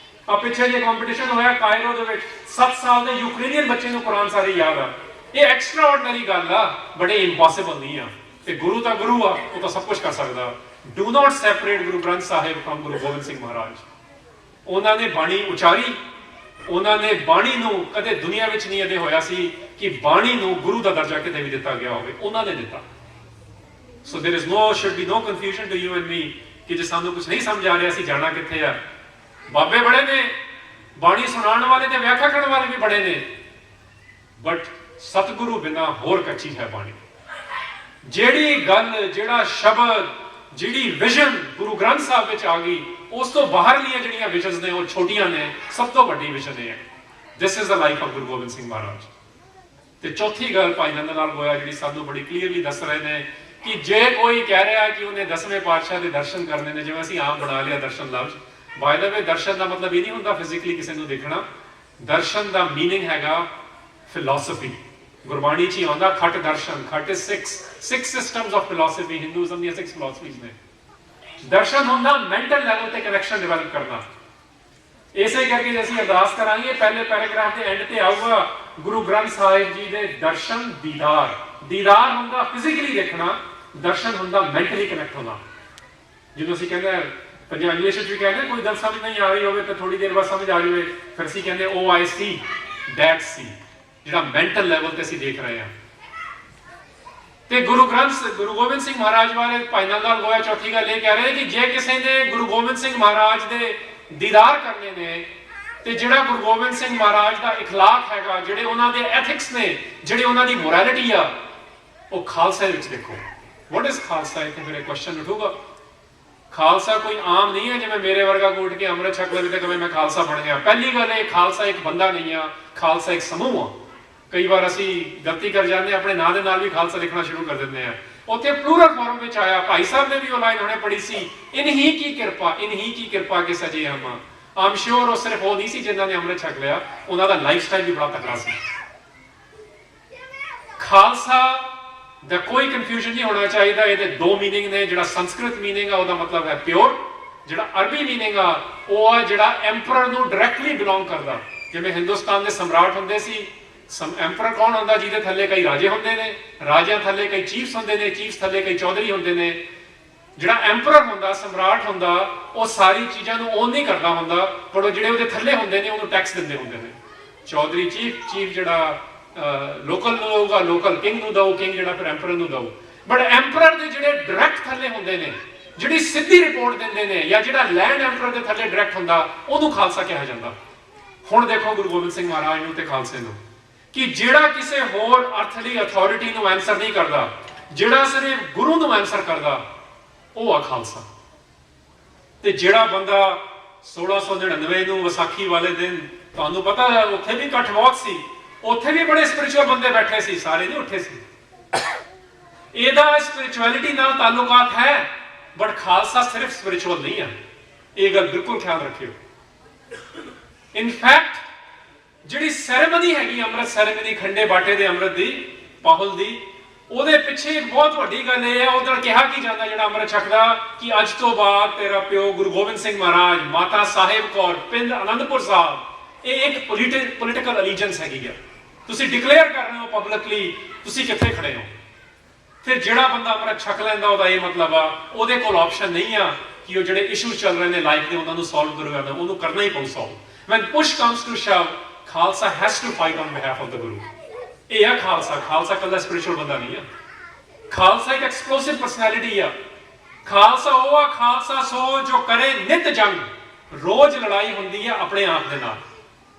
ਆ ਪਿੱਛੇ ਜੇ ਕੰਪੀਟੀਸ਼ਨ ਹੋਇਆ ਕਾਇਰੋ ਦੇ ਵਿੱਚ, 7 ਸਾਲ ਦੇ ਯੂਕਰੇਨੀਅਨ ਬੱਚੇ ਨੂੰ ਕੁਰਾਨ ਸਾਰੀ ਯਾਦ ਆ। ਇਹ ਐਕਸਟਰਾਆਰਡੀਨਰੀ ਗੱਲ ਆ, ਬੜੇ ਇੰਪੋਸੀਬਲ ਨਹੀਂ ਆ। ਤੇ ਗੁਰੂ ਤਾਂ ਗੁਰੂ ਆ, ਉਹ ਤਾਂ ਸਭ ਕੁਝ ਕਰ ਸਕਦਾ। Do not separate Guru Granth Sahib firm ਗੁਰੂ ਗੋਬਿੰਦ ਸਿੰਘ ਮਹਾਰਾਜ। ਉਹਨਾਂ ਨੇ ਬਾਣੀ ਉਚਾਰੀ, ਉਹਨਾਂ ਨੇ ਬਾਣੀ ਨੂੰ ਕਦੇ ਦੁਨੀਆ ਵਿੱਚ ਨਹੀਂ ਇਹਦੇ ਹੋਇਆ ਸੀ ਕਿ ਬਾਣੀ ਨੂੰ ਗੁਰੂ ਦਾ ਦਰਜਾ ਕਿਤੇ ਵੀ ਦਿੱਤਾ ਗਿਆ ਹੋਵੇ, ਉਹਨਾਂ ਨੇ ਦਿੱਤਾ। So there is no should be no confusion to you and me ਕਿ ਜੇ ਸਾਨੂੰ ਕੁਝ ਨਹੀਂ ਸਮਝ ਆ ਰਿਹਾ ਸੀ ਜਾਣਾ ਕਿੱਥੇ ਆ। ਬਾਬੇ ਬੜੇ ਨੇ, ਬਾਣੀ ਸੁਣਾਉਣ ਵਾਲੇ ਤੇ ਵਿਆਖਿਆ ਕਰਨ ਵਾਲੇ ਵੀ ਬੜੇ ਨੇ, ਬਟ ਸਤਿਗੁਰੂ ਬਿਨਾਂ ਹੋਰ ਕੱਚੀ ਹੈ ਬਾਣੀ। ਜਿਹੜੀ ਗੱਲ, ਜਿਹੜਾ ਸ਼ਬਦ, ਜਿਹੜੀ ਵਿਜ਼ਨ ਗੁਰੂ ਗ੍ਰੰਥ ਸਾਹਿਬ ਵਿੱਚ ਆ ਗਈ, ਉਸ ਤੋਂ ਬਾਹਰਲੀਆਂ ਜਿਹੜੀਆਂ ਵਿਜ਼ਨਸ ਨੇ ਉਹ ਛੋਟੀਆਂ ਨੇ। ਸਭ ਤੋਂ ਵੱਡੀ ਵਿਜ਼ਨ ਇਹ ਹੈ, this is the life of Guru Gobind Singh Maharaj. ਤੇ ਚੌਥੀ ਗੱਲ ਭਾਈ ਨੰਦ ਲਾਲ ਗੋਇਆ ਜਿਹੜੀ ਸਾਨੂੰ ਬੜੀ ਕਲੀਅਰਲੀ ਦੱਸ ਰਹੇ ਨੇ ਕਿ ਜੇ ਕੋਈ ਕਹਿ ਰਿਹਾ ਕਿ ਉਹਨੇ 10ਵੇਂ ਪਾਤਸ਼ਾਹ ਦੇ ਦਰਸ਼ਨ ਕਰਨੇ ਨੇ, ਜਿਵੇਂ ਅਸੀਂ ਆਮ ਬਣਾ ਲਿਆ ਦਰਸ਼ਨ ਲਫ਼ਜ਼, ਬਾਏ ਦਾ ਵੇ ਦਰਸ਼ਨ ਦਾ ਮਤਲਬ ਇਹ ਨਹੀਂ ਹੁੰਦਾ ਫਿਜ਼ੀਕਲੀ ਕਿਸੇ ਨੂੰ ਦੇਖਣਾ। ਦਰਸ਼ਨ ਦਾ ਮੀਨਿੰਗ ਹੈਗਾ ਫਿਲਾਸਫੀ। ਗੁਰਬਾਣੀ 'ਚ ਹੀ ਆਉਂਦਾ ਖਟ ਦਰਸ਼ਨ। ਖਟ is 6 systems of philosophy. Hinduism ਦੀਆਂ 6 ਫਿਲਾਸਫੀਜ਼ ਨੇ। ਦਰਸ਼ਨ ਹੁੰਦਾ ਮੈਂਟਲ ਲੈਵਲ ਤੇ ਕਨੈਕਸ਼ਨ ਡਿਵੈਲਪ ਕਰਨਾ। ਇਸੇ ਕਰਕੇ ਜੇ ਅਸੀਂ ਅਰਦਾਸ ਕਰਾਂਗੇ, ਪਹਿਲੇ ਪੈਰਾਗ੍ਰਾਫ ਦੇ ਐਂਡ ਤੇ ਆਊਗਾ ਗੁਰੂ ਗ੍ਰੰਥ ਸਾਹਿਬ ਜੀ ਦੇ ਦਰਸ਼ਨ ਦੀਦਾਰ। ਦੀਦਾਰ ਹੁੰਦਾ ਫਿਜ਼ੀਕਲੀ ਦੇਖਣਾ, ਦਰਸ਼ਨ ਹੁੰਦਾ ਮੈਂਟਲੀ ਕਨੈਕਟ ਹੋਣਾ। ਜਦੋਂ ਅਸੀਂ ਕਹਿੰਦੇ ਪੰਜਾਬ ਇੰਗਲਿਸ਼ ਵਿੱਚ ਵੀ ਕਹਿੰਦੇ ਕੋਈ ਗੱਲ ਸਮਝ ਨਹੀਂ ਆ ਰਹੀ ਹੋਵੇ ਤਾਂ ਥੋੜੀ ਦੇਰ ਬਾਅਦ ਸਮਝ ਆ ਜਾਵੇ, ਫਿਰ ਅਸੀਂ ਕਹਿੰਦੇ ਓ ਆਈ ਸੀ ਦੈਟ ਸੀ, ਜਿਹੜਾ ਮੈਂਟਲ ਲੈਵਲ ਤੇ ਅਸੀਂ ਦੇਖ ਰਹੇ ਹਾਂ। ਤੇ ਗੁਰੂ ਗੋਬਿੰਦ ਸਿੰਘ ਮਹਾਰਾਜ ਬਾਰੇ ਭਾਈ ਨੰਦ ਲਾਲ ਗੋਇਆ ਚੌਥੀ ਗੱਲ ਇਹ ਕਹਿ ਰਹੇ ਕਿ ਜੇ ਕਿਸੇ ਨੇ ਗੁਰੂ ਗੋਬਿੰਦ ਸਿੰਘ ਮਹਾਰਾਜ ਦੇ ਦੀਦਾਰ ਕਰਨੇ ਨੇ, ਤੇ ਜਿਹੜਾ ਗੁਰੂ ਗੋਬਿੰਦ ਸਿੰਘ ਮਹਾਰਾਜ ਦਾ ਇਖਲਾਕ ਹੈਗਾ, ਜਿਹੜੇ ਉਹਨਾਂ ਦੇ ਐਥਿਕਸ ਨੇ, ਜਿਹੜੀ ਉਹਨਾਂ ਦੀ ਮੋਰੈਲਿਟੀ ਆ, ਉਹ ਖਾਲਸਾ ਵਿੱਚ ਦੇਖੋ। What is Khalsa? ਇੱਥੇ ਮੇਰੇ ਕੁਐਸਚਨ ਉਠੂਗਾ। ਖਾਲਸਾ ਕੋਈ ਆਮ ਨਹੀਂ ਹੈ ਜਿਵੇਂ ਮੇਰੇ ਵਰਗਾ ਕੋਟ ਕੇ ਅੰਮ੍ਰਿਤ ਛਕ ਲਵੇ ਤੇ ਕਵੇ ਮੈਂ ਖਾਲਸਾ ਬਣ ਗਿਆ। ਪਹਿਲੀ ਗੱਲ ਇਹ, ਖਾਲਸਾ ਇੱਕ ਬੰਦਾ ਨਹੀਂ ਆ, ਖਾਲਸਾ ਇੱਕ ਸਮੂਹ ਆ। ਕਈ ਵਾਰ ਅਸੀਂ ਗਲਤੀ ਕਰ ਜਾਂਦੇ, ਆਪਣੇ ਨਾਂ ਦੇ ਨਾਲ ਵੀ ਖਾਲਸਾ ਲਿਖਣਾ ਸ਼ੁਰੂ ਕਰ ਦਿੰਦੇ ਆ। ਉੱਥੇ ਪਲੂਰਲ ਫਾਰਮ ਵਿੱਚ ਆਇਆ। ਭਾਈ ਸਾਹਿਬ ਨੇ ਵੀ ਉਹ ਲਾਈਨ ਹੁਣੇ ਪੜ੍ਹੀ ਸੀ, ਇਨਹੀ ਕੀ ਕਿਰਪਾ ਕੇ ਸਜੇ ਹਮ। ਆਮ ਸ਼ੋਰ ਉਹ ਸਿਰਫ ਉਹ ਨਹੀਂ ਸੀ ਜਿਨ੍ਹਾਂ ਨੇ ਅੰਮ੍ਰਿਤ ਛਕ ਲਿਆ, ਉਹਨਾਂ ਦਾ ਲਾਈਫ ਸਟਾਈਲ ਵੀ ਬੜਾ ਤਕੜਾ ਸੀ। ਖਾਲਸਾ ਦਾ ਕੋਈ ਕਨਫਿਊਜ਼ਨ ਨਹੀਂ ਹੋਣਾ ਚਾਹੀਦਾ। ਇਹਦੇ ਦੋ ਮੀਨਿੰਗ ਨੇ। ਜਿਹੜਾ ਸੰਸਕ੍ਰਿਤ ਮੀਨਿੰਗ ਆ ਉਹਦਾ ਮਤਲਬ ਹੈ ਪਿਓਰ। ਜਿਹੜਾ ਅਰਬੀ ਮੀਨਿੰਗ ਆ ਉਹ ਆ ਜਿਹੜਾ ਐਮਪਰਰ ਨੂੰ ਡਾਇਰੈਕਟਲੀ ਬਿਲੋਂਗ ਕਰਦਾ। ਜਿਵੇਂ ਹਿੰਦੁਸਤਾਨ ਦੇ ਸਮਰਾਟ ਹੁੰਦੇ ਸੀ, ਐਂਪਰਰ ਕੌਣ ਹੁੰਦਾ? ਜਿਹਦੇ ਥੱਲੇ ਕਈ ਰਾਜੇ ਹੁੰਦੇ ਨੇ, ਰਾਜਿਆਂ ਥੱਲੇ ਕਈ ਚੀਫਸ ਹੁੰਦੇ ਨੇ, ਚੀਫਸ ਥੱਲੇ ਕਈ ਚੌਧਰੀ ਹੁੰਦੇ ਨੇ। ਜਿਹੜਾ ਐਂਪਰਰ ਹੁੰਦਾ, ਸਮਰਾਟ ਹੁੰਦਾ, ਉਹ ਸਾਰੀ ਚੀਜ਼ਾਂ ਨੂੰ ਓਨ ਨਹੀਂ ਕਰਦਾ ਹੁੰਦਾ, ਪਰ ਉਹ ਜਿਹੜੇ ਉਹਦੇ ਥੱਲੇ ਹੁੰਦੇ ਨੇ ਉਹਨੂੰ ਟੈਕਸ ਦਿੰਦੇ ਹੁੰਦੇ ਨੇ। ਚੌਧਰੀ ਚੀਫ ਜਿਹੜਾ ਲੋਕਲ ਨੂੰ ਦਊਗਾ, ਲੋਕਲ ਕਿੰਗ ਨੂੰ ਦਊ, ਕਿੰਗ ਜਿਹੜਾ ਫਿਰ ਐਂਪਰਰ ਨੂੰ ਦਊ। ਬਟ ਐਂਪਰਰ ਦੇ ਜਿਹੜੇ ਡਾਇਰੈਕਟ ਥੱਲੇ ਹੁੰਦੇ ਨੇ, ਜਿਹੜੀ ਸਿੱਧੀ ਰਿਪੋਰਟ ਦਿੰਦੇ ਨੇ, ਜਾਂ ਜਿਹੜਾ ਲੈਂਡ ਐਂਪਰਰ ਦੇ ਥੱਲੇ ਡਾਇਰੈਕਟ ਹੁੰਦਾ, ਉਹਨੂੰ ਖਾਲਸਾ ਕਿਹਾ ਜਾਂਦਾ। ਹੁਣ ਦੇਖੋ ਗੁਰੂ ਗੋਬਿੰਦ ਸਿੰਘ ਮਹਾਰਾਜ ਨੂੰ ਤੇ ਖਾਲਸੇ ਨੂੰ, ਕਿ ਜਿਹੜਾ ਕਿਸੇ ਹੋਰ ਅਰਥਲੀ ਅਥਾਰਟੀ ਨੂੰ ਆਨਸਰ ਨਹੀਂ ਕਰਦਾ, ਜਿਹੜਾ ਸਿਰਫ ਗੁਰੂ ਨੂੰ ਆਨਸਰ ਕਰਦਾ, ਉਹ ਆ ਖਾਲਸਾ। ਤੇ ਜਿਹੜਾ ਬੰਦਾ 1699 ਨੂੰ ਵਿਸਾਖੀ ਵਾਲੇ ਦਿਨ, ਤੁਹਾਨੂੰ ਪਤਾ ਹੈ ਉੱਥੇ ਵੀ ਇਕੱਠ ਬਹੁਤ ਸੀ, ਉੱਥੇ ਵੀ ਬੜੇ ਸਪਿਰਿਚੁਅਲ ਬੰਦੇ ਬੈਠੇ ਸੀ, ਸਾਰੇ ਨਹੀਂ ਉੱਠੇ ਸੀ। ਇਹਦਾ ਸਪਿਰਿਚੁਅਲਿਟੀ ਨਾਲ ਤਾਲੁਕਾਤ ਹੈ, ਬਟ ਖਾਲਸਾ ਸਿਰਫ ਸਪਿਰਿਚੁਅਲ ਨਹੀਂ ਹੈ, ਇਹ ਗੱਲ ਬਿਲਕੁਲ ਖਿਆਲ ਰੱਖਿਓ। ਇਨਫੈਕਟ ਜਿਹੜੀ ਸੈਰੇਮਨੀ ਹੈਗੀ ਅੰਮ੍ਰਿਤ ਸੈਰੇਮਨੀ, ਖੰਡੇ ਬਾਟੇ ਦੇ ਅੰਮ੍ਰਿਤ ਦੀ, ਪਾਹੁਲ ਦੀ, ਉਹਦੇ ਪਿੱਛੇ ਇੱਕ ਬਹੁਤ ਵੱਡੀ ਗੱਲ ਇਹ ਹੈ, ਉਹਦੇ ਨਾਲ ਕਿਹਾ ਕੀ ਜਾਂਦਾ ਜਿਹੜਾ ਅੰਮ੍ਰਿਤ ਛਕਦਾ, ਕਿ ਅੱਜ ਤੋਂ ਬਾਅਦ ਤੇਰਾ ਪਿਓ ਗੁਰੂ ਗੋਬਿੰਦ ਸਿੰਘ ਮਹਾਰਾਜ, ਮਾਤਾ ਸਾਹਿਬ ਕੌਰ, ਪਿੰਡ ਅਨੰਦਪੁਰ ਸਾਹਿਬ, ਇਹ ਇੱਕ ਪੋਲੀਟੀਕਲ ਅਲੀਜੈਂਸ ਹੈਗੀ ਆ। ਤੁਸੀਂ ਡਿਕਲੇਅਰ ਕਰ ਰਹੇ ਹੋ ਪਬਲਿਕਲੀ ਤੁਸੀਂ ਕਿੱਥੇ ਖੜੇ ਹੋ। ਫਿਰ ਜਿਹੜਾ ਬੰਦਾ ਅੰਮ੍ਰਿਤ ਛਕ ਲੈਂਦਾ, ਉਹਦਾ ਇਹ ਮਤਲਬ ਆ ਉਹਦੇ ਕੋਲ ਆਪਸ਼ਨ ਨਹੀਂ ਆ ਕਿ ਉਹ ਜਿਹੜੇ ਇਸ਼ੂਜ਼ ਚੱਲ ਰਹੇ ਨੇ ਲਾਈਫ ਦੇ, ਉਹਨਾਂ ਨੂੰ ਸੋਲਵ ਕਰਨਾ, ਉਹਨੂੰ ਕਰਨਾ ਹੀ ਪਊ solve. When push comes to shove, Khalsa has to fight on behalf of the Guru. ਇਹ ਆ ਖਾਲਸਾ। ਖਾਲਸਾ ਕੱਲਾ ਸਪਿਰਿਚੁਅਲ ਬੰਦਾ ਨਹੀਂ ਆ, ਖਾਲਸਾ ਇੱਕ ਐਕਸਪਲੋਸਿਵ ਪਰਸਨੈਲਿਟੀ ਆ। ਖਾਲਸਾ ਉਹ ਆ, ਖਾਲਸਾ ਸੋ ਜੋ ਕਰੇ ਨਿਤ ਜੰਗ। ਰੋਜ਼ ਲੜਾਈ ਹੁੰਦੀ ਆ ਆਪਣੇ ਆਪ ਦੇ ਨਾਲ,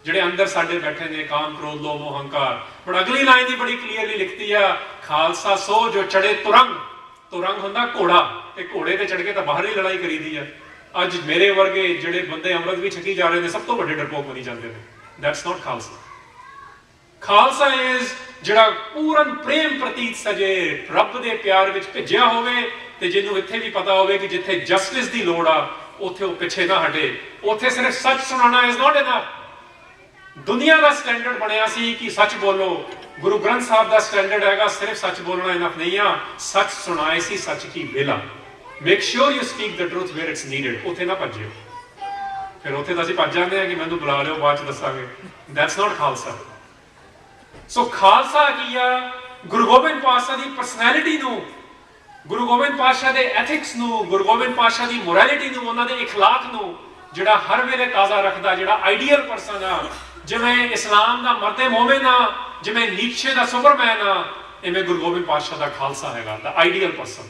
ਜਿਹੜੇ ਅੰਦਰ ਸਾਡੇ ਬੈਠੇ ਨੇ, ਕਾਮ, ਕ੍ਰੋਧ, ਲੋਭ, ਮੋਹ, ਹੰਕਾਰ। ਪਰ ਅਗਲੀ ਲਾਈਨ ਦੀ ਬੜੀ ਕਲੀਅਰਲੀ ਲਿਖਤੀ ਆ, ਖਾਲਸਾ ਸੋ ਜੋ ਚੜੇ ਤੁਰੰਗ। ਤੁਰੰਗ ਹੁੰਦਾ ਘੋੜਾ, ਤੇ ਘੋੜੇ ਤੇ ਚੜ ਕੇ ਤਾਂ ਬਾਹਰ ਹੀ ਲੜਾਈ ਕਰੀਦੀ ਆ। ਅੱਜ ਮੇਰੇ ਵਰਗੇ ਜਿਹੜੇ ਬੰਦੇ ਅੰਮ੍ਰਿਤ ਵੀ ਛਕੀ ਜਾ ਰਹੇ ਨੇ, ਸਭ ਤੋਂ ਵੱਡੇ ਡਰਪੋਕ ਬਣੀ ਜਾਂਦੇ ਨੇ। That's not Khalsa. Khalsa is ਜਿਹੜਾ ਪੂਰਨ ਪ੍ਰੇਮ ਪ੍ਰਤੀਤ ਸਜੇ, ਰੱਬ ਦੇ ਪਿਆਰ ਵਿੱਚ ਭਿੱਜਿਆ ਹੋਵੇ, ਤੇ ਜਿਹਨੂੰ ਇੱਥੇ ਵੀ ਪਤਾ ਹੋਵੇ ਕਿ ਜਿੱਥੇ ਜਸਟਿਸ ਦੀ ਲੋੜ ਆ, ਉੱਥੇ ਉਹ ਪਿੱਛੇ ਨਾ ਹਟੇ। ਉੱਥੇ ਸਿਰਫ ਸੱਚ ਸੁਣਾਉਣਾ ਇਜ਼ ਨਾਟ ਇਨਫ। ਦੁਨੀਆ ਦਾ ਸਟੈਂਡਰਡ ਬਣਿਆ ਸੀ ਕਿ ਸੱਚ ਬੋਲੋ, ਗੁਰੂ ਗ੍ਰੰਥ ਸਾਹਿਬ ਦਾ ਸਟੈਂਡਰਡ ਹੈਗਾ ਸਿਰਫ ਸੱਚ ਬੋਲਣਾ ਇਨਫ ਨਹੀਂ ਆ, ਸੱਚ ਸੁਣਾਏ ਸੀ ਸੱਚ ਕੀ ਵੇਲਾ। Make sure you speak the truth where it's needed. ਉੱਥੇ ਨਾ ਭੱਜਿਓ, ਫਿਰ ਉੱਥੇ ਤਾਂ ਅਸੀਂ ਭੱਜ ਜਾਂਦੇ ਆ ਕਿ ਮੈਨੂੰ ਬੁਲਾ ਲਿਓ ਬਾਅਦ ਚ ਦੱਸਾਂਗੇ। That's not Khalsa. So Khalsa ਕੀ ਆ? ਗੁਰੂ ਗੋਬਿੰਦ ਪਾਤਸ਼ਾਹ ਦੀ ਪਰਸਨੈਲਿਟੀ ਨੂੰ, ਗੁਰੂ ਗੋਬਿੰਦ ਪਾਤਸ਼ਾਹ ਦੇ ਐਥਿਕਸ ਨੂੰ, ਗੁਰੂ ਗੋਬਿੰਦ ਪਾਤਸ਼ਾਹ ਦੀ ਮੋਰੈਲਿਟੀ ਨੂੰ, ਉਹਨਾਂ ਦੇ ਇਖਲਾਕ ਨੂੰ ਜਿਹੜਾ ਹਰ ਵੇਲੇ ਤਾਜ਼ਾ ਰੱਖਦਾ, ਜਿਹੜਾ ਆਈਡੀਅਲ ਪਰਸਨ ਆ। ਜਿਵੇਂ ਇਸਲਾਮ ਦਾ ਮਰਦੇ ਮੋਮਿਨ ਆ, ਜਿਵੇਂ ਨੀਤਸ਼ੇ ਦਾ ਸੁਪਰਮੈਨ ਆ, ਇਵੇਂ ਗੁਰੂ ਗੋਬਿੰਦ ਪਾਤਸ਼ਾਹ ਦਾ ਖਾਲਸਾ ਹੈਗਾ, ਦਾ ideal person.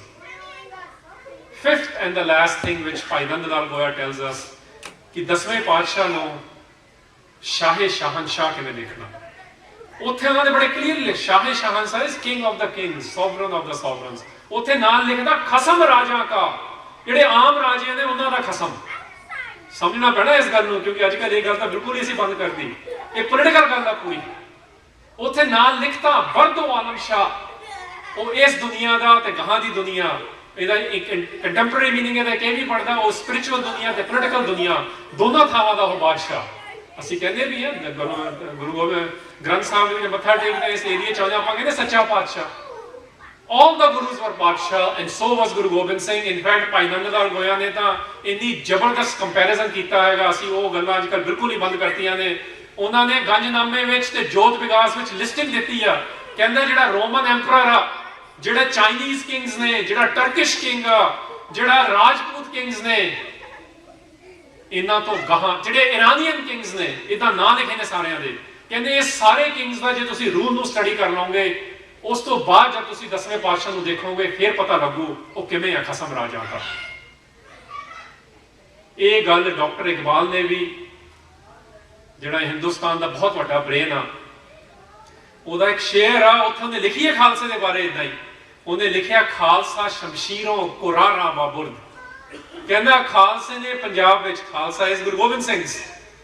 Fifth and the last thing ਵਿਚ ਭਾਈ ਨੰਦ ਲਾਲ ਗੋਇਆ ਟੈਲਸ ਅਸ ਕਿ 10ਵੇਂ ਪਾਤਸ਼ਾਹ ਨੂੰ ਸ਼ਾਹੇ ਸ਼ਾਹਨਸ਼ਾਹ ਕਿਵੇਂ ਦੇਖਣਾ। ਉੱਥੇ ਉਹਨਾਂ ਦੇ ਬੜੇ ਕਲੀਅਰ ਸ਼ਾਹੇ ਸ਼ਾਹਨਸ਼ਾਹ is king of the kings, sovereign of the sovereigns. ਉੱਥੇ ਨਾਲ ਲਿਖਦਾ ਖਸਮ ਰਾਜਾ ਕਾ, ਜਿਹੜੇ ਆਮ ਰਾਜੇ ਨੇ ਉਹਨਾਂ ਦਾ ਖਸਮ। ਸਮਝਣਾ ਪੈਣਾ ਇਸ ਗੱਲ ਨੂੰ, ਕਿਉਂਕਿ ਅੱਜ ਕੱਲ੍ਹ ਇਹ ਗੱਲ ਤਾਂ ਬਿਲਕੁਲ ਹੀ ਅਸੀਂ ਬੰਦ ਕਰਦੀ, ਇਹ ਪੋਲੀਟੀਕਲ ਗੱਲ ਆ ਪੂਰੀ। ਉੱਥੇ ਨਾਲ ਲਿਖਤਾ ਬਰਦੋ ਆਲਮ ਸ਼ਾਹ, ਉਹ ਇਸ ਦੁਨੀਆ ਦਾ ਤੇ ਗਾਹਾਂ ਦੀ ਦੁਨੀਆ। ਇਹਦਾ ਇੱਕ ਕੰਟੈਂਪਰੇਰੀ ਮੀਨਿੰਗ ਇਹਦਾ ਇਹ ਵੀ ਪੜਦਾ, ਉਹ ਸਪਿਰਿਚੁਅਲ ਦੁਨੀਆ ਤੇ ਪੋਲੀਟੀਕਲ ਦੁਨੀਆ, ਦੋਨਾਂ ਥਾਵਾਂ ਦਾ ਉਹ ਬਾਦਸ਼ਾਹ। ਅਸੀਂ ਕਹਿੰਦੇ ਵੀ ਆ ਗੁਰੂ ਗੋਬਿੰਦ ਗ੍ਰੰਥ ਸਾਹਿਬ ਦੇ ਵਿੱਚ ਮੱਥਾ ਟੇਕਦੇ ਇਸ ਏਰੀਏ ਚ ਆਪਾਂ ਕਹਿੰਦੇ ਸੱਚਾ ਪਾਤਸ਼ਾਹ। All the Gurus were Badshah and so was Guru Gobind Singh. In fact, ਭਾਈ ਨੰਦ ਲਾਲ ਗੋਇਆ ਨੇ ਤਾਂ ਇੰਨੀ ਜ਼ਬਰਦਸਤ ਕੰਪੈਰੀਜ਼ਨ ਕੀਤਾ ਹੈਗਾ, ਅਸੀਂ ਉਹ ਗੱਲਾਂ ਅੱਜ ਕੱਲ੍ਹ ਬਿਲਕੁਲ ਹੀ ਬੰਦ ਕਰਤੀਆਂ ਨੇ। ਉਹਨਾਂ ਨੇ ਗੰਜਨਾਮੇ ਵਿੱਚ ਤੇ ਜੋਤ ਵਿਕਾਸ ਵਿੱਚ ਲਿਸਟਿੰਗ ਦਿੱਤੀ ਆ, ਕਹਿੰਦਾ ਜਿਹੜਾ ਰੋਮਨ ਐਂਪਰਰ ਆ, ਜਿਹੜੇ ਚਾਈਨੀਜ਼ ਕਿੰਗਸ ਨੇ, ਜਿਹੜਾ ਟਰਕਿਸ਼ ਕਿੰਗ ਆ, ਜਿਹੜਾ ਰਾਜਪੂਤ ਕਿੰਗਸ ਨੇ, ਇਹਨਾਂ ਤੋਂ ਗਾਹਾਂ ਜਿਹੜੇ ਇਰਾਨੀਅਨ ਕਿੰਗਸ ਨੇ, ਇਹਦਾ ਨਾਂ ਲਿਖੇ ਨੇ ਸਾਰਿਆਂ ਦੇ। ਕਹਿੰਦੇ ਇਹ ਸਾਰੇ ਕਿੰਗਸ ਦਾ ਜੇ ਤੁਸੀਂ ਰੂਲ ਨੂੰ ਸਟੱਡੀ ਕਰ ਲਓਗੇ, ਉਸ ਤੋਂ ਬਾਅਦ ਜਦ ਤੁਸੀਂ 10ਵੇਂ ਪਾਤਸ਼ਾਹ ਨੂੰ ਦੇਖੋਗੇ, ਫਿਰ ਪਤਾ ਲੱਗੂ ਉਹ ਕਿਵੇਂ ਆ ਖਸਮ ਰਾਜਾ ਦਾ। ਇਹ ਗੱਲ ਡਾਕਟਰ ਇਕਬਾਲ ਨੇ ਵੀ, ਜਿਹੜਾ ਹਿੰਦੁਸਤਾਨ ਦਾ ਬਹੁਤ ਵੱਡਾ ਬ੍ਰੇਨ ਆ, ਉਹਦਾ ਇੱਕ ਸ਼ੇਅਰ ਆ, ਉੱਥੇ ਉਹਨੇ ਲਿਖੀ ਹੈ ਖਾਲਸੇ ਦੇ ਬਾਰੇ ਇਦਾਂ ਹੀ। ਉਹਨੇ ਲਿਖਿਆ ਖਾਲਸਾ ਸ਼ਮਸ਼ੀਰੋਂ ਕੁਰਾਰਾ ਬਾਬੁਰਦ। ਕਹਿੰਦਾ ਖਾਲਸੇ ਨੇ ਪੰਜਾਬ ਵਿੱਚ, ਖਾਲਸਾ ਇਸ ਗੁਰੂ ਗੋਬਿੰਦ ਸਿੰਘ,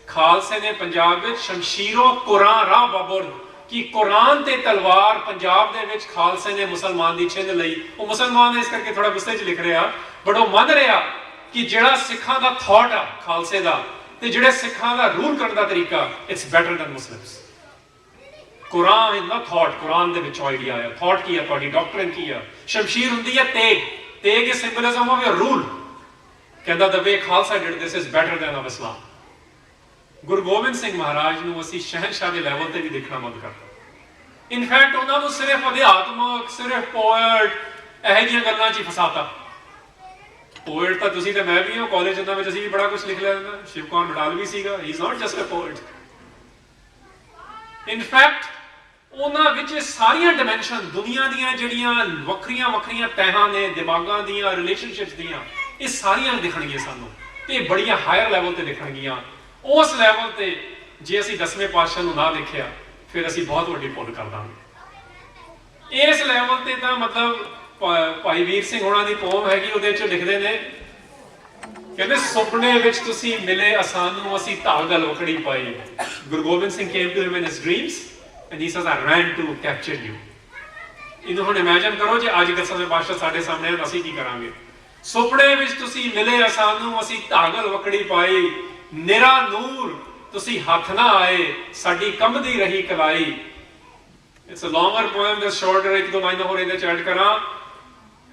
ਖਾਲਸੇ ਨੇ ਪੰਜਾਬ ਵਿੱਚ ਸ਼ਮਸ਼ੀਰੋਂ ਕੁਰਾਰਾ ਬਾਬੁਰਦ, ਕਿ ਕੁਰਾਨ ਤੇ ਤਲਵਾਰ ਪੰਜਾਬ ਦੇ ਵਿੱਚ ਖਾਲਸੇ ਨੇ ਮੁਸਲਮਾਨ ਦੀ ਛਿੰਨ ਲਈ। ਉਹ ਮੁਸਲਮਾਨ ਇਸ ਕਰਕੇ ਥੋੜਾ ਗੁੱਸੇ 'ਚ ਲਿਖ ਰਿਹਾ, ਬਟ ਉਹ ਮੰਨ ਰਿਹਾ ਕਿ ਜਿਹੜਾ ਸਿੱਖਾਂ ਦਾ ਥਾਟ ਆ ਖਾਲਸੇ ਦਾ, ਤੇ ਜਿਹੜੇ ਸਿੱਖਾਂ ਦਾ ਰੂਲ ਕਰਨ ਦਾ ਤਰੀਕਾ, it's better than Muslims. Quran in the thought, Quran ਦੇ ਵਿੱਚੋਂ ਆਈਡੀਆ ਆਇਆ। ਥਾਟ ਕੀ ਆ ਤੁਹਾਡੀ, ਡਾਕਟਰਿਨ ਕੀ ਆ? ਸ਼ਮਸ਼ੀਰ ਹੁੰਦੀ ਹੈ ਤੇਗ, ਤੇਗ is symbolism of your rule. ਕਹਿੰਦਾ the way Khalsa did this is better than of Islam। ਗੁਰੂ ਗੋਬਿੰਦ ਸਿੰਘ ਮਹਾਰਾਜ ਨੂੰ ਅਸੀਂ ਸ਼ਹਿਨਸ਼ਾਹ ਦੇ ਲੈਵਲ ਤੇ ਵੀ ਦੇਖਣਾ ਬੰਦ ਕਰਤਾ। ਇਨਫੈਕਟ ਉਹਨਾਂ ਨੂੰ ਸਿਰਫ ਅਧਿਆਤਮਕ, ਸਿਰਫ ਪੋਇਟ ਇਹੋ ਜਿਹੀਆਂ ਗੱਲਾਂ 'ਚ ਹੀ ਫਸਾਤਾ। ਪੋਇਟ ਤਾਂ ਤੁਸੀਂ ਤੇ ਮੈਂ ਵੀ ਹਾਂ, ਕਾਲਜ ਉਹਨਾਂ ਵਿੱਚ ਅਸੀਂ ਵੀ ਬੜਾ ਕੁਝ ਲਿਖ ਲਿਆ। ਸ਼ਿਵ ਕੁਮਾਰ ਬਟਾਲਵੀ ਸੀਗਾ, he is not just a poet. In fact ਉਹਨਾਂ ਵਿੱਚ ਸਾਰੀਆਂ ਡਾਇਮੈਂਸ਼ਨ, ਦੁਨੀਆ ਦੀਆਂ ਜਿਹੜੀਆਂ ਵੱਖਰੀਆਂ ਵੱਖਰੀਆਂ ਤਹਿਾਂ ਨੇ ਦਿਮਾਗਾਂ ਦੀਆਂ, ਰਿਲੇਸ਼ਨਸ਼ਿਪਸ ਦੀਆਂ, ਇਹ ਸਾਰੀਆਂ ਦਿਖਣਗੀਆਂ ਸਾਨੂੰ, ਤੇ ਬੜੀਆਂ ਹਾਇਰ ਲੈਵਲ ਤੇ ਦਿਖਣਗੀਆਂ। ਉਸ ਲੈਵਲ ਤੇ ਜੇ ਅਸੀਂ 10ਵੇਂ ਪਾਤਸ਼ਾਹ ਨੂੰ ਨਾ ਦੇਖਿਆ ਫਿਰ ਅਸੀਂ ਬਹੁਤ ਵੱਡੀ ਭੁੱਲ ਕਰ ਦਾਂਗੇ। ਇਸ ਲੈਵਲ ਤੇ ਤਾਂ ਮਤਲਬ ਭਾਈ ਵੀਰ ਸਿੰਘ ਹੋਣਾ ਦੀ ਪੋਮ ਹੈਗੀ, ਉਹਦੇ 'ਚ ਲਿਖਦੇ ਨੇ, ਕਹਿੰਦੇ ਸੁਪਨੇ ਵਿੱਚ ਤੁਸੀਂ ਮਿਲੇ ਸਾਨੂੰ, ਅਸੀਂ ਧਾਗਲ ਵਖੜੀ ਪਾਈ। ਗੁਰੂ Gobind Singh came to him in his dreams and he says I ran to capture you। ਇਹਨੂੰ ਹੁਣ ਇਮੇਜਿਨ ਕਰੋ ਜੇ ਅੱਜ 10ਵੇਂ ਪਾਤਸ਼ਾਹ ਸਾਡੇ ਸਾਹਮਣੇ ਹੈ ਤਾਂ ਅਸੀਂ ਕੀ ਕਰਾਂਗੇ। ਸੁਪਨੇ ਵਿੱਚ ਤੁਸੀਂ ਮਿਲੇ ਸਾਨੂੰ, ਅਸੀਂ ਧਾਗਲ ਵਖੜੀ ਪਾਈ, ਨਿਰਾ ਨੂਰ ਤੁਸੀਂ ਹੱਥ ਨਾ ਆਏ, ਸਾਡੀ ਕੰਬਦੀ ਰਹੀ ਕਲਾਈ। It's a longer poem, this shorter, ਇੱਕ ਦੋ ਲਾਈਨਾਂ ਹੋਰ ਇਹਦੇ ਚ ਐਡ ਕਰਾਂ।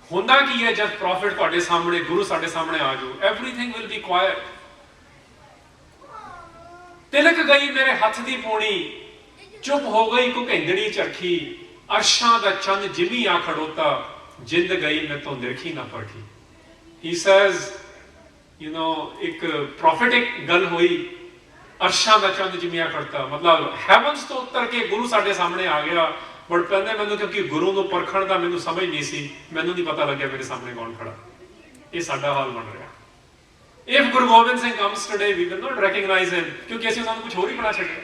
ਹੁੰਦਾ ਕੀ ਹੈ ਜਦ ਪ੍ਰੋਫਿਟ ਤੁਹਾਡੇ ਸਾਹਮਣੇ, ਗੁਰੂ ਸਾਡੇ ਸਾਹਮਣੇ ਆ ਜਾਓ, ਐਵਰੀਥਿੰਗ ਵਿਲ ਬੀ ਕੁਆਇਟ। ਤਿਲਕ ਗਈ ਮੇਰੇ ਹੱਥ ਦੀ ਪੂਣੀ, ਚੁੱਪ ਹੋ ਗਈ ਘੁਕੇਂਦੜੀ ਚਰਖੀ, ਅਰਸ਼ਾਂ ਦਾ ਚੰਨ ਜਿਮੀ ਆ ਖੜੋਤਾ, ਜਿੰਦ ਗਈ ਮੈਂ ਤੋਂ ਨਿਰਖੀ ਨਾ ਪਰਖੀ। ਹੀ ਸੇਜ਼ ਯੂ نو ਇੱਕ ਪ੍ਰੋਫਿਟਿਕ ਗੱਲ ਹੋਈ, ਅਰਸ਼ਾਂ ਦਾ ਚੰਨ ਜਿਮੀ ਆ ਖੜਤਾ, ਮਤਲਬ ਹੈਵਨਸ ਤੋਂ ਉੱਤਰ ਕੇ ਗੁਰੂ ਸਾਡੇ ਸਾਹਮਣੇ ਆ ਗਿਆ। ਬਟ ਕਹਿੰਦੇ ਮੈਨੂੰ ਕਿਉਂਕਿ ਗੁਰੂ ਨੂੰ ਪਰਖਣ ਦਾ ਮੈਨੂੰ ਸਮਝ ਨਹੀਂ ਸੀ, ਮੈਨੂੰ ਨਹੀਂ ਪਤਾ ਲੱਗਿਆ ਮੇਰੇ ਸਾਹਮਣੇ ਕੌਣ ਖੜਾ। ਇਹ ਸਾਡਾ ਹਾਲ ਬਣ ਰਿਹਾ। If Guru Gobind Singh comes today, we will not recognize him, ਕਿਉਂਕਿ ਅਸੀਂ ਉਹਨਾਂ ਨੂੰ ਕੁਝ ਹੋਰ ਹੀ ਬਣਾ ਛੱਡਿਆ।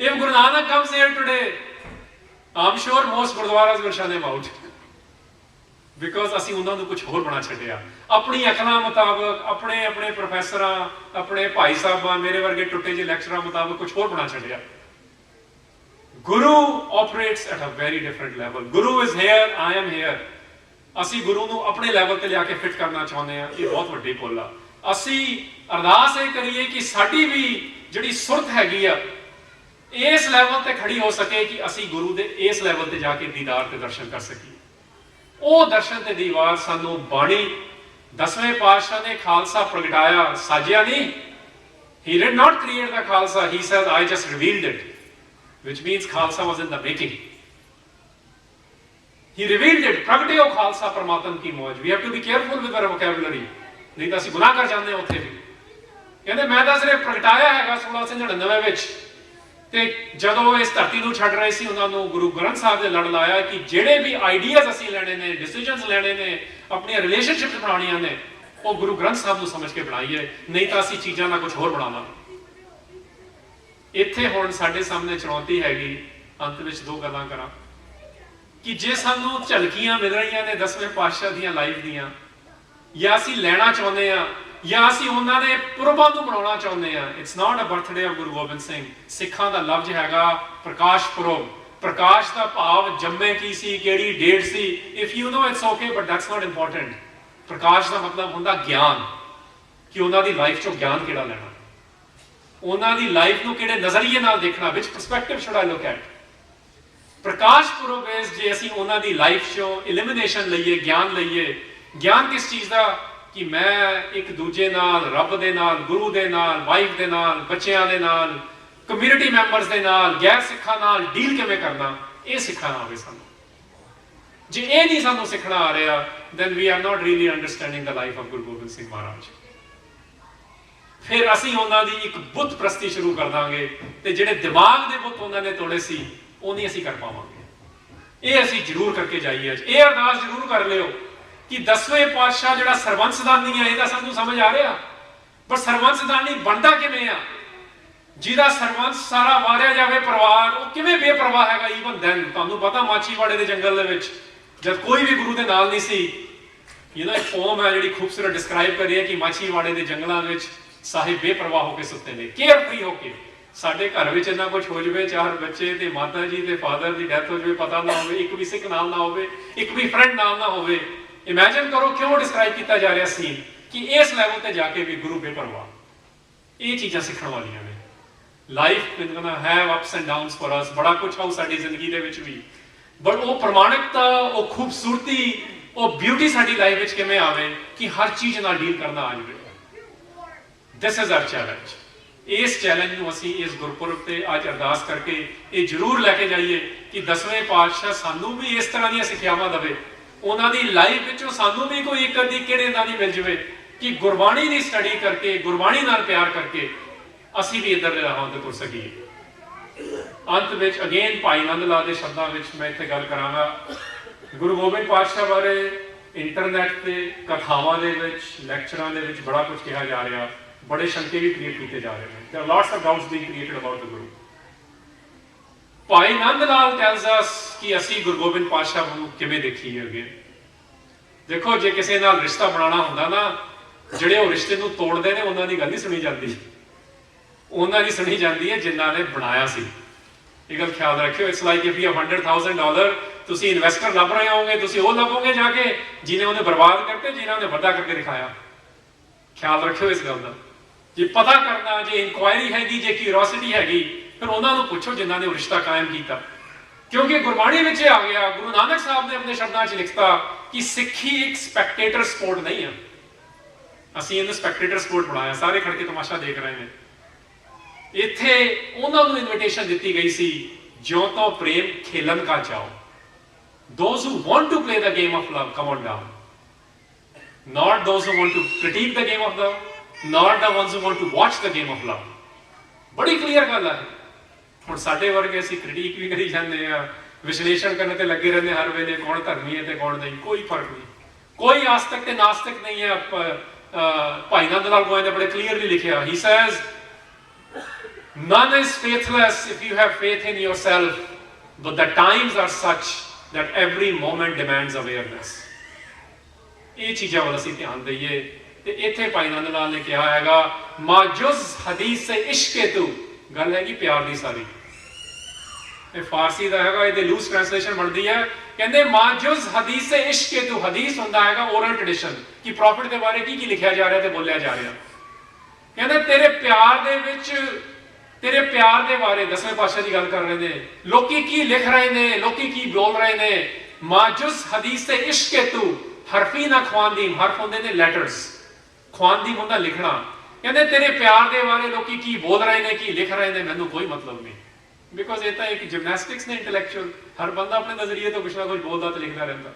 If Guru Nanak comes here today, I'm sure most Gurudwaras will shun him out, because ਅਸੀਂ ਉਹਨਾਂ ਨੂੰ ਕੁਝ ਹੋਰ ਬਣਾ ਛੱਡਿਆ। ਆਪਣੀ ਅਕਲਾਂ ਮੁਤਾਬਕ, ਆਪਣੇ ਆਪਣੇ ਪ੍ਰੋਫੈਸਰਾਂ, ਆਪਣੇ ਭਾਈ ਸਾਹਿਬਾਂ, ਮੇਰੇ ਵਰਗੇ ਟੁੱਟੇ ਜਿਹੇ ਲੈਕਚਰਾਂ ਮੁਤਾਬਕ ਕੁਝ ਹੋਰ ਬਣਾ ਛੱਡਿਆ। Guru operates at a very different level. Guru is here, I am here. ਅਸੀਂ ਗੁਰੂ ਨੂੰ ਆਪਣੇ ਲੈਵਲ ਤੇ ਲਿਆ ਕੇ ਫਿੱਟ ਕਰਨਾ ਚਾਹੁੰਦੇ ਹਾਂ, ਇਹ ਬਹੁਤ ਵੱਡੀ ਭੁੱਲ ਆ। ਅਸੀਂ ਅਰਦਾਸ ਇਹ ਕਰੀਏ ਕਿ ਸਾਡੀ ਵੀ ਜਿਹੜੀ ਸੁਰਤ ਹੈਗੀ ਆ ਇਸ ਲੈਵਲ ਤੇ ਖੜੀ ਹੋ ਸਕੇ ਕਿ ਅਸੀਂ ਗੁਰੂ ਦੇ ਇਸ ਲੈਵਲ ਤੇ ਜਾ ਕੇ ਦੀਦਾਰ ਤੇ ਦਰਸ਼ਨ ਕਰ ਸਕੀਏ। ਉਹ ਦਰਸ਼ਨ ਤੇ ਦੀਵਾਰ ਸਾਨੂੰ ਬਾਣੀ 10ਵੇਂ ਪਾਤਸ਼ਾਹ ਨੇ ਖਾਲਸਾ ਪ੍ਰਗਟਾਇਆ, ਸਾਜਿਆ ਨਹੀਂ। He did not create the Khalsa, he said I just revealed it, which means Khalsa was in the making. He revealed it, ਪ੍ਰਗਟਿਓ Khalsa ਪਰਮਾਤਮ ਕੀ ਮੌਜ। We have to be careful with our vocabulary, ਨਹੀਂ ਤਾਂ ਅਸੀਂ ਗੁਨਾਹ ਕਰ ਜਾਂਦੇ ਹਾਂ ਉੱਥੇ ਵੀ। ਕਹਿੰਦੇ ਮੈਂ ਤਾਂ ਸਿਰਫ ਪ੍ਰਗਟਾਇਆ ਹੈਗਾ 1699 ਵਿੱਚ, ਤੇ ਜਦੋਂ ਇਸ ਧਰਤੀ ਨੂੰ ਛੱਡ ਰਹੇ ਸੀ ਉਹਨਾਂ ਨੂੰ ਗੁਰੂ ਗ੍ਰੰਥ ਸਾਹਿਬ ਦੇ ਲੜ ਲਾਇਆ ਕਿ ਜਿਹੜੇ ਵੀ ਆਈਡੀਆਜ਼ ਅਸੀਂ ਲੈਣੇ ਨੇ, ਡਿਸੀਜਨਸ ਲੈਣੇ ਨੇ, ਆਪਣੀਆਂ ਰਿਲੇਸ਼ਨਸ਼ਿਪਸ ਬਣਾਉਣੀਆਂ ਨੇ, ਉਹ ਗੁਰੂ ਗ੍ਰੰਥ ਸਾਹਿਬ ਨੂੰ ਸਮਝ ਕੇ ਬਣਾਈਏ, ਨਹੀਂ ਤਾਂ ਅਸੀਂ ਚੀਜ਼ਾਂ ਦਾ ਕੁਝ ਹੋਰ ਬਣਾਵਾਂਗੇ। ਇੱਥੇ ਹੁਣ ਸਾਡੇ ਸਾਹਮਣੇ ਚੁਣੌਤੀ ਹੈਗੀ। ਅੰਤ ਵਿੱਚ ਦੋ ਗੱਲਾਂ ਕਰਾਂ ਕਿ ਜੇ ਸਾਨੂੰ ਝਲਕੀਆਂ ਮਿਲ ਰਹੀਆਂ ਨੇ 10ਵੇਂ ਪਾਤਸ਼ਾਹ ਦੀਆਂ ਲਾਈਫ ਦੀਆਂ, ਜਾਂ ਅਸੀਂ ਲੈਣਾ ਚਾਹੁੰਦੇ ਆ, ਜਾਂ ਅਸੀਂ ਉਹਨਾਂ ਦੇ ਪੁਰਬਾਂ ਨੂੰ ਬਣਾਉਣਾ ਚਾਹੁੰਦੇ ਆ। It's not a birthday of Guru Gobind Singh. ਸਿੱਖਾਂ ਦਾ ਲਫ਼ਜ਼ ਹੈਗਾ ਪ੍ਰਕਾਸ਼ ਪੁਰਬ। ਪ੍ਰਕਾਸ਼ ਦਾ ਭਾਵ ਜੰਮੇ ਕੀ ਸੀ, ਕਿਹੜੀ ਡੇਟ ਸੀ। If you know it's okay, but that's not important. ਪ੍ਰਕਾਸ਼ ਦਾ ਮਤਲਬ ਹੁੰਦਾ ਗਿਆਨ, ਕਿ ਉਹਨਾਂ ਦੀ ਲਾਈਫ ਚੋਂ ਗਿਆਨ ਕਿਹੜਾ ਲੈਣਾ, ਉਹਨਾਂ ਦੀ ਲਾਈਫ ਨੂੰ ਕਿਹੜੇ ਨਜ਼ਰੀਏ ਨਾਲ ਦੇਖਣਾ, ਵਿਚ perspective should I look at. Prakash Purab ਜੇ ਅਸੀਂ ਉਹਨਾਂ ਦੀ ਲਾਈਫ ਚੋਂ ਇਲਿਮੀਨੇਸ਼ਨ ਲਈਏ, ਗਿਆਨ ਲਈਏ। ਗਿਆਨ ਕਿਸ ਚੀਜ਼ ਦਾ? ਕਿ ਮੈਂ ਇੱਕ ਦੂਜੇ ਨਾਲ, ਰੱਬ ਦੇ ਨਾਲ, ਗੁਰੂ ਦੇ ਨਾਲ, ਵਾਈਫ ਦੇ ਨਾਲ, ਬੱਚਿਆਂ ਦੇ ਨਾਲ, ਕਮਿਊਨਿਟੀ ਮੈਂਬਰਸ ਦੇ ਨਾਲ, ਗੈਰ ਸਿੱਖਾਂ ਨਾਲ ਡੀਲ ਕਿਵੇਂ ਕਰਨਾ, ਇਹ ਸਿੱਖਣਾ ਆਵੇ ਸਾਨੂੰ। ਜੇ ਇਹ ਨਹੀਂ ਸਾਨੂੰ ਸਿੱਖਣਾ ਆ ਰਿਹਾ, then we are not really understanding the life of Guru Gobind Singh Maharaj। ਫਿਰ ਅਸੀਂ ਉਹਨਾਂ ਦੀ ਇੱਕ ਬੁੱਤ ਪ੍ਰਸਤੀ ਸ਼ੁਰੂ ਕਰ ਦਾਂਗੇ, ਤੇ ਜਿਹੜੇ ਦਿਮਾਗ ਦੇ ਬੁੱਤ ਉਹਨਾਂ ਨੇ ਤੋੜੇ ਸੀ ਉਹ ਨਹੀਂ ਅਸੀਂ ਕਰ ਪਾਵਾਂਗੇ। ਇਹ ਅਸੀਂ ਜ਼ਰੂਰ ਕਰਕੇ ਜਾਈਏ। ਇਹ ਅਰਦਾਸ ਜ਼ਰੂਰ ਕਰ ਲਿਓ ਕਿ 10ਵੇਂ ਪਾਤਸ਼ਾਹ ਜਿਹੜਾ ਸਰਬੰਸਦਾਨੀ ਆ, ਇਹ ਤਾਂ ਸਾਨੂੰ ਸਮਝ ਆ ਰਿਹਾ, ਪਰ ਸਰਬੰਸਦਾਨੀ ਬਣਦਾ ਕਿਵੇਂ ਆ? ਜਿਹਦਾ ਸਰਬੰਸ ਸਾਰਾ ਵਾਰਿਆ ਜਾਵੇ ਪਰਿਵਾਰ, ਉਹ ਕਿਵੇਂ ਬੇਪਰਵਾਹ ਹੈਗਾ? ਈਵਨ ਦੈਨ ਤੁਹਾਨੂੰ ਪਤਾ ਮਾਛੀਵਾੜੇ ਦੇ ਜੰਗਲ ਦੇ ਵਿੱਚ ਜਦ ਕੋਈ ਵੀ ਗੁਰੂ ਦੇ ਨਾਲ ਨਹੀਂ ਸੀ, ਇੱਕ ਪੋਮ ਹੈ ਜਿਹੜੀ ਖੂਬਸੂਰਤ ਡਿਸਕ੍ਰਾਈਬ ਕਰੀ ਹੈ ਕਿ ਮਾਛੀਵਾੜੇ ਦੇ ਜੰਗਲਾਂ ਵਿੱਚ ਸਾਹਿਬ ਬੇਪਰਵਾਹ ਹੋ ਕੇ ਸੁੱਤੇ ਨੇ, ਕੇਅਰ ਫ੍ਰੀ ਹੋ ਕੇ। ਸਾਡੇ ਘਰ ਵਿੱਚ ਇੰਨਾ ਕੁਝ ਹੋ ਜਾਵੇ, 4 ਬੱਚੇ ਤੇ ਮਾਤਾ ਜੀ ਤੇ ਫਾਦਰ ਦੀ ਡੈਥ ਹੋ ਜਾਵੇ, ਪਤਾ ਨਾ ਹੋਵੇ, ਇੱਕ ਵੀ ਸਿੱਖ ਨਾਲ ਨਾ ਹੋਵੇ, ਇੱਕ ਵੀ ਫਰੈਂਡ ਨਾਲ ਨਾ ਹੋਵੇ। ਇਮੇਜਿਨ ਕਰੋ ਕਿਉਂ ਡਿਸਕ੍ਰਾਈਬ ਕੀਤਾ ਜਾ ਰਿਹਾ ਸੀਨ, ਕਿ ਇਸ ਲੈਵਲ ਤੇ ਜਾ ਕੇ ਵੀ ਗੁਰੂ ਬੇਪਰਵਾਹ। ਇਹ ਚੀਜ਼ਾਂ ਸਿੱਖਣ ਵਾਲੀਆਂ ਨੇ। Life is ਗੋਨਾ have ups and downs for us. ਬੜਾ ਕੁਝ ਆਉ ਸਾਡੀ ਜ਼ਿੰਦਗੀ ਦੇ ਵਿੱਚ ਵੀ, ਬਟ ਉਹ ਪ੍ਰਮਾਣਿਕਤਾ, ਉਹ ਖੂਬਸੂਰਤੀ, ਉਹ ਬਿਊਟੀ ਸਾਡੀ ਲਾਈਫ ਵਿੱਚ ਕਿਵੇਂ ਆਵੇ ਕਿ ਹਰ ਚੀਜ਼ ਨਾਲ ਡੀਲ ਕਰਨਾ ਆ ਜਾਵੇ। This is our challenge. ਇਸ ਚੈਲੰਜ ਨੂੰ ਅਸੀਂ ਇਸ ਗੁਰਪੁਰਬ ਤੇ ਅੱਜ ਅਰਦਾਸ ਕਰਕੇ ਇਹ ਜ਼ਰੂਰ ਲੈ ਕੇ ਜਾਈਏ कि 10वें पातशाह सानू भी इस तरह दी सिक्ख्यावां देवे, उन्होंने लाइफ विचों सानू भी कोई एक अद्धी किहड़े इदां दी मिल जाए कि गुरबाणी की स्टडी करके गुरबाणी नाल प्यार करके असी भी इधर राहां ते तुर सकीए। अंत विच अगेन भाई नंद लाल के शब्दों में मैं इत्थे गल करांगा, गुरु गोबिंद पातशाह बारे इंटरनैट से कथावां दे विच लैक्चरां दे विच बड़ा कुछ कहा जा रहा, बड़े शंके भी क्रिएट किए जा रहे हैं। There are lots of doubts being created about the Guru. भाई नंद लाल tells us कि असी गुरु गोबिंद पातशाह नूं किवें देखीए अगे। देखो जे किसी नाल रिश्ता बनाना हुंदा ना, जिहड़े वो रिश्ते नूं तोड़दे ने उन्हां दी गल नहीं सुनी जाती, उन्हां दी सुनी जाती है जिन्हां ने बनाया सी। ये गल ख्याल रखियो। It's like if you have $100,000 तुसी इन्वेस्टर लभ रहे होंगे, तुसी वो लभोगे जाके जिन्हें उन्हें बर्बाद करते, जिन्हें उन्हें वड्डा करके दिखाया। ख्याल रखियो इस गल का। जे पता करना, जे इंक्वायरी हैगी, जे क्यूरोसिटी हैगी, फिर उन्होंने पूछो जिन्हों ने रिश्ता कायम किया। क्योंकि गुरबाणी में आ गया, गुरु नानक साहब ने अपने शब्दों में लिखता कि सिक्खी एक स्पैक्टेटर स्पोर्ट नहीं है। असीं इहनूं स्पैक्टेटर स्पोर्ट बनाया, सारे खड़ के तमाशा देख रहे हैं। इत्थे उन्होंने इन्विटेशन दी गई सी, ज्यों तो प्रेम खेलन का चाओ। Those who want to play the game of love, come on down. Not those who want to critique the game of love, not the ones who want to watch the game of love. बड़ी clear गल है। हुण साडे वर्गे असीं critic भी करी जांदे आ, विश्लेषण करने ते लगे रहंदे हर वेले, कौन धर्मी है ते कौन नहीं, कोई फर्क नहीं, कोई आस्तिक ते नास्तिक नहीं है। भाई नंद लाल गोयल ने बड़े क्लियरली लिखिया, he says none is faithless if you have faith in yourself, but the times are such that every moment demands awareness. ये चीज़ां वाल असीं ध्यान दईए। ते इत्थे भाई नंद लाल ने कहा हैगा, माजुज हदीस से इश्क तू, गल है कि प्यार दी सारी। ये फारसी दा हैगा, ये लूज ट्रांसलेशन बनती है, कहंदे माजुज हदीस से इश्क तू। हदीस हुंदा हैगा ओरल ट्रेडिशन कि प्रॉफिट के बारे की लिखिया जा रहा ते बोलिया जा रहा। कहंदे तेरे प्यार दे विच, तेरे प्यार दे बारे 10वें पातशाह की गल कर रहे हैं, लोकी की लिख रहे हैं, लोकी की बोल रहे हैं। माजुज हदीस से इश्क तू, हरफी ना ख्वानदीम, हरफ होंदे ने लैटर्स, ख्वानदीम होंदा लिखना। कहंदे तेरे प्यार दे बारे लोकी की बोल रहे हैं, की लिख रहे हैं, मैनू कोई मतलब नहीं। बिकॉज ये तो एक जिमनैस्टिक्स ने इंटलैक्चुअल, हर बंदा अपने नजरिए तो कुछ ना कुछ बोलता तो लिखता रहता।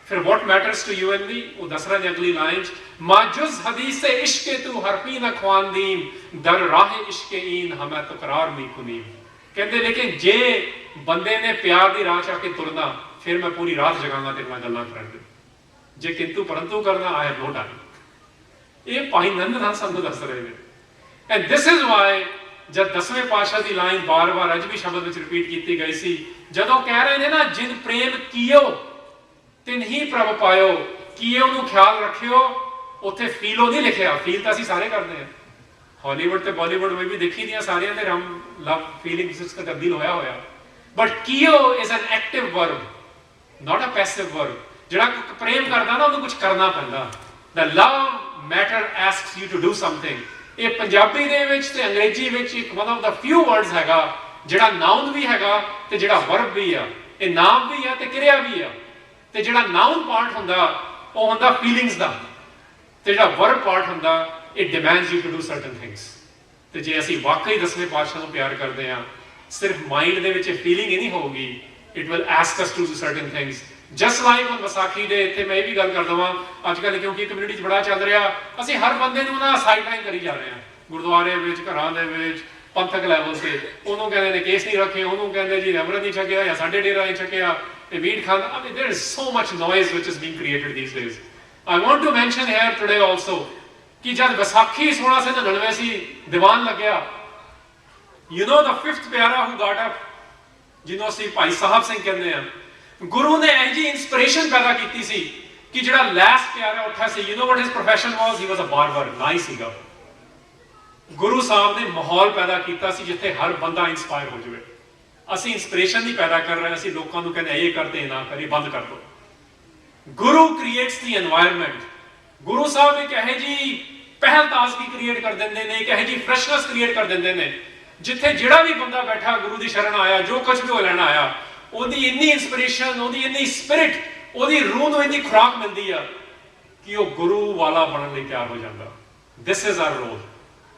फिर what matters to you and me, वो दस रहे अगली लाइन, माजुज हदीस से इश्क तू, हरफी ना ख्वानदीम, दर राह इश्क ईन हमें तो करार मी कुनीम। कहते लेकिन जे बंदे ने प्यार की राह च आके तुरना, फिर मैं पूरी रात जगांगा तेरे नाल गल्लां करन। जे किंतु परंतु करना, आई हैव नो टाइम। ये भाई नंद लाल सानू दस रहे हैं। एंड दिस इज वाई जब 10वें पातशाह की लाइन बार बार अज भी शब्द में रिपीट की गई सी, जदों कह रहे हैं ना, जिन प्रेम कियो तिन ही प्रभ पायो, कियो नूं ख्याल रखियो, उत्थे फीलो नहीं लिखिया। फील तो असीं सारे करते हैं, हॉलीवुड ते बॉलीवुड में भी देखी दियां सारियां ते हम लव फीलिंग्स का तब्दील होया होया। बट कियो is an active verb, not a passive verb. जिहड़ा प्रेम करदा ना, उहनूं कुछ करना पैंदा। The love matter asks you to do something. ये पंजाबी दे विच ते अंग्रेजी विच एक one of the few words हैगा जिहड़ा नाउन भी हैगा ते जिहड़ा वर्ब भी आ। ये नाम भी है ते क्रिया भी आ। ते जिहड़ा नाउन पार्ट हुंदा वो हुंदा फीलिंग्स दा, ते जिहड़ा वर्ब पार्ट हुंदा it demands you to do certain things. ते जे असीं वाकई 10वें पातशाह नूं प्यार करदे आ, सिर्फ माइंड दे विच फीलिंग ही नहीं होगी, it will ask us to do certain things. Just like on Vaisakhi day, इत्थे मैं ये भी गल कर दवां, अजकल क्योंकि कम्यूनिटी बड़ा चल रहा, असीं हर बंदे नूं ना साइडलाइन करी जा रहे हैं, गुरुद्वारे विच, घरां दे विच, पंथक लैवल से। उन्होंने कहते ने केस नहीं रखे, उन्होंने कहते जी अमृत नहीं छकिया या साढ़े डेरा नहीं छकिया, मीट खाना। I mean, there is so much noise which is being created these days. I want to mention here today also कि जब वसाखी 1699 सी दीवान लग्या, you know the fifth प्यारा who got up, जिन्हों सी भाई साहब सिंह कहते हैं, गुरु ने ऐसी इंस्पिरेशन पैदा की सी कि जिहड़ा लास्ट प्यारा उठा सी, you know what his profession was? He was a barber, नाई सीगा। गुरु साहब ने माहौल पैदा किया सी जिथे हर बंदा इंस्पायर हो जाए। असी इंस्पिरेशन नहीं पैदा कर रहे, असी लोगों को कहते ये करते ना करिए, बंद कर दो। गुरु क्रिएट्स द एनवायरनमेंट। गुरु साहब एक है जी पहल ताजगी क्रिएट कर देंगे ने, एक है जी फ्रेशनेस क्रिएट कर देंगे ने, जिथे जिहड़ा भी बंदा बैठा गुरु की शरण आया, जो कुछ भी वो लेना आया, ओदी इन्नी इंस्पिरेशन, ओदी इन्नी स्पिरिट, ओदी रूह नूं इन्नी खुराक मिलती है कि वो गुरु वाला बनने लई तैयार हो जाता। This is our role,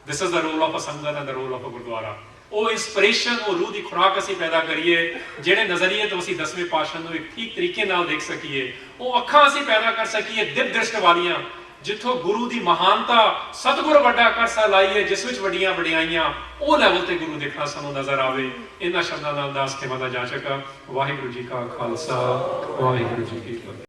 this is the role of a sangat and the role of a gurdwara. ਉਹ ਇਨਸਪੀਰੇਸ਼ਨ, ਉਹ ਰੂਹ ਦੀ ਖੁਰਾਕ ਅਸੀਂ ਪੈਦਾ ਕਰੀਏ, ਜਿਹੜੇ ਨਜ਼ਰੀਏ ਤੋਂ ਅਸੀਂ 10ਵੇਂ ਪਾਤਸ਼ਾਹ ਨੂੰ ਇੱਕ ਠੀਕ ਤਰੀਕੇ ਨਾਲ ਦੇਖ ਸਕੀਏ। ਉਹ ਅੱਖਾਂ ਅਸੀਂ ਪੈਦਾ ਕਰ ਸਕੀਏ ਦਿਵ ਦ੍ਰਿਸ਼ਟ ਵਾਲੀਆਂ, ਜਿੱਥੋਂ ਗੁਰੂ ਦੀ ਮਹਾਨਤਾ, ਸਤਿਗੁਰ ਵੱਡਾ ਕਰ ਲਾਈਏ, ਜਿਸ ਵਿੱਚ ਵੱਡੀਆਂ ਵਡਿਆਈਆਂ, ਉਹ ਲੈਵਲ ਤੇ ਗੁਰੂ ਦੇਖਣਾ ਸਾਨੂੰ ਨਜ਼ਰ ਆਵੇ। ਇਹਨਾਂ ਸ਼ਬਦਾਂ ਨਾਲ ਦਾਸ ਖਿਮਾ ਦਾ ਜਾਚਕ। ਵਾਹਿਗੁਰੂ ਜੀ ਕਾ ਖਾਲਸਾ, ਵਾਹਿਗੁਰੂ ਜੀ ਕੀ ਫਤਿਹ।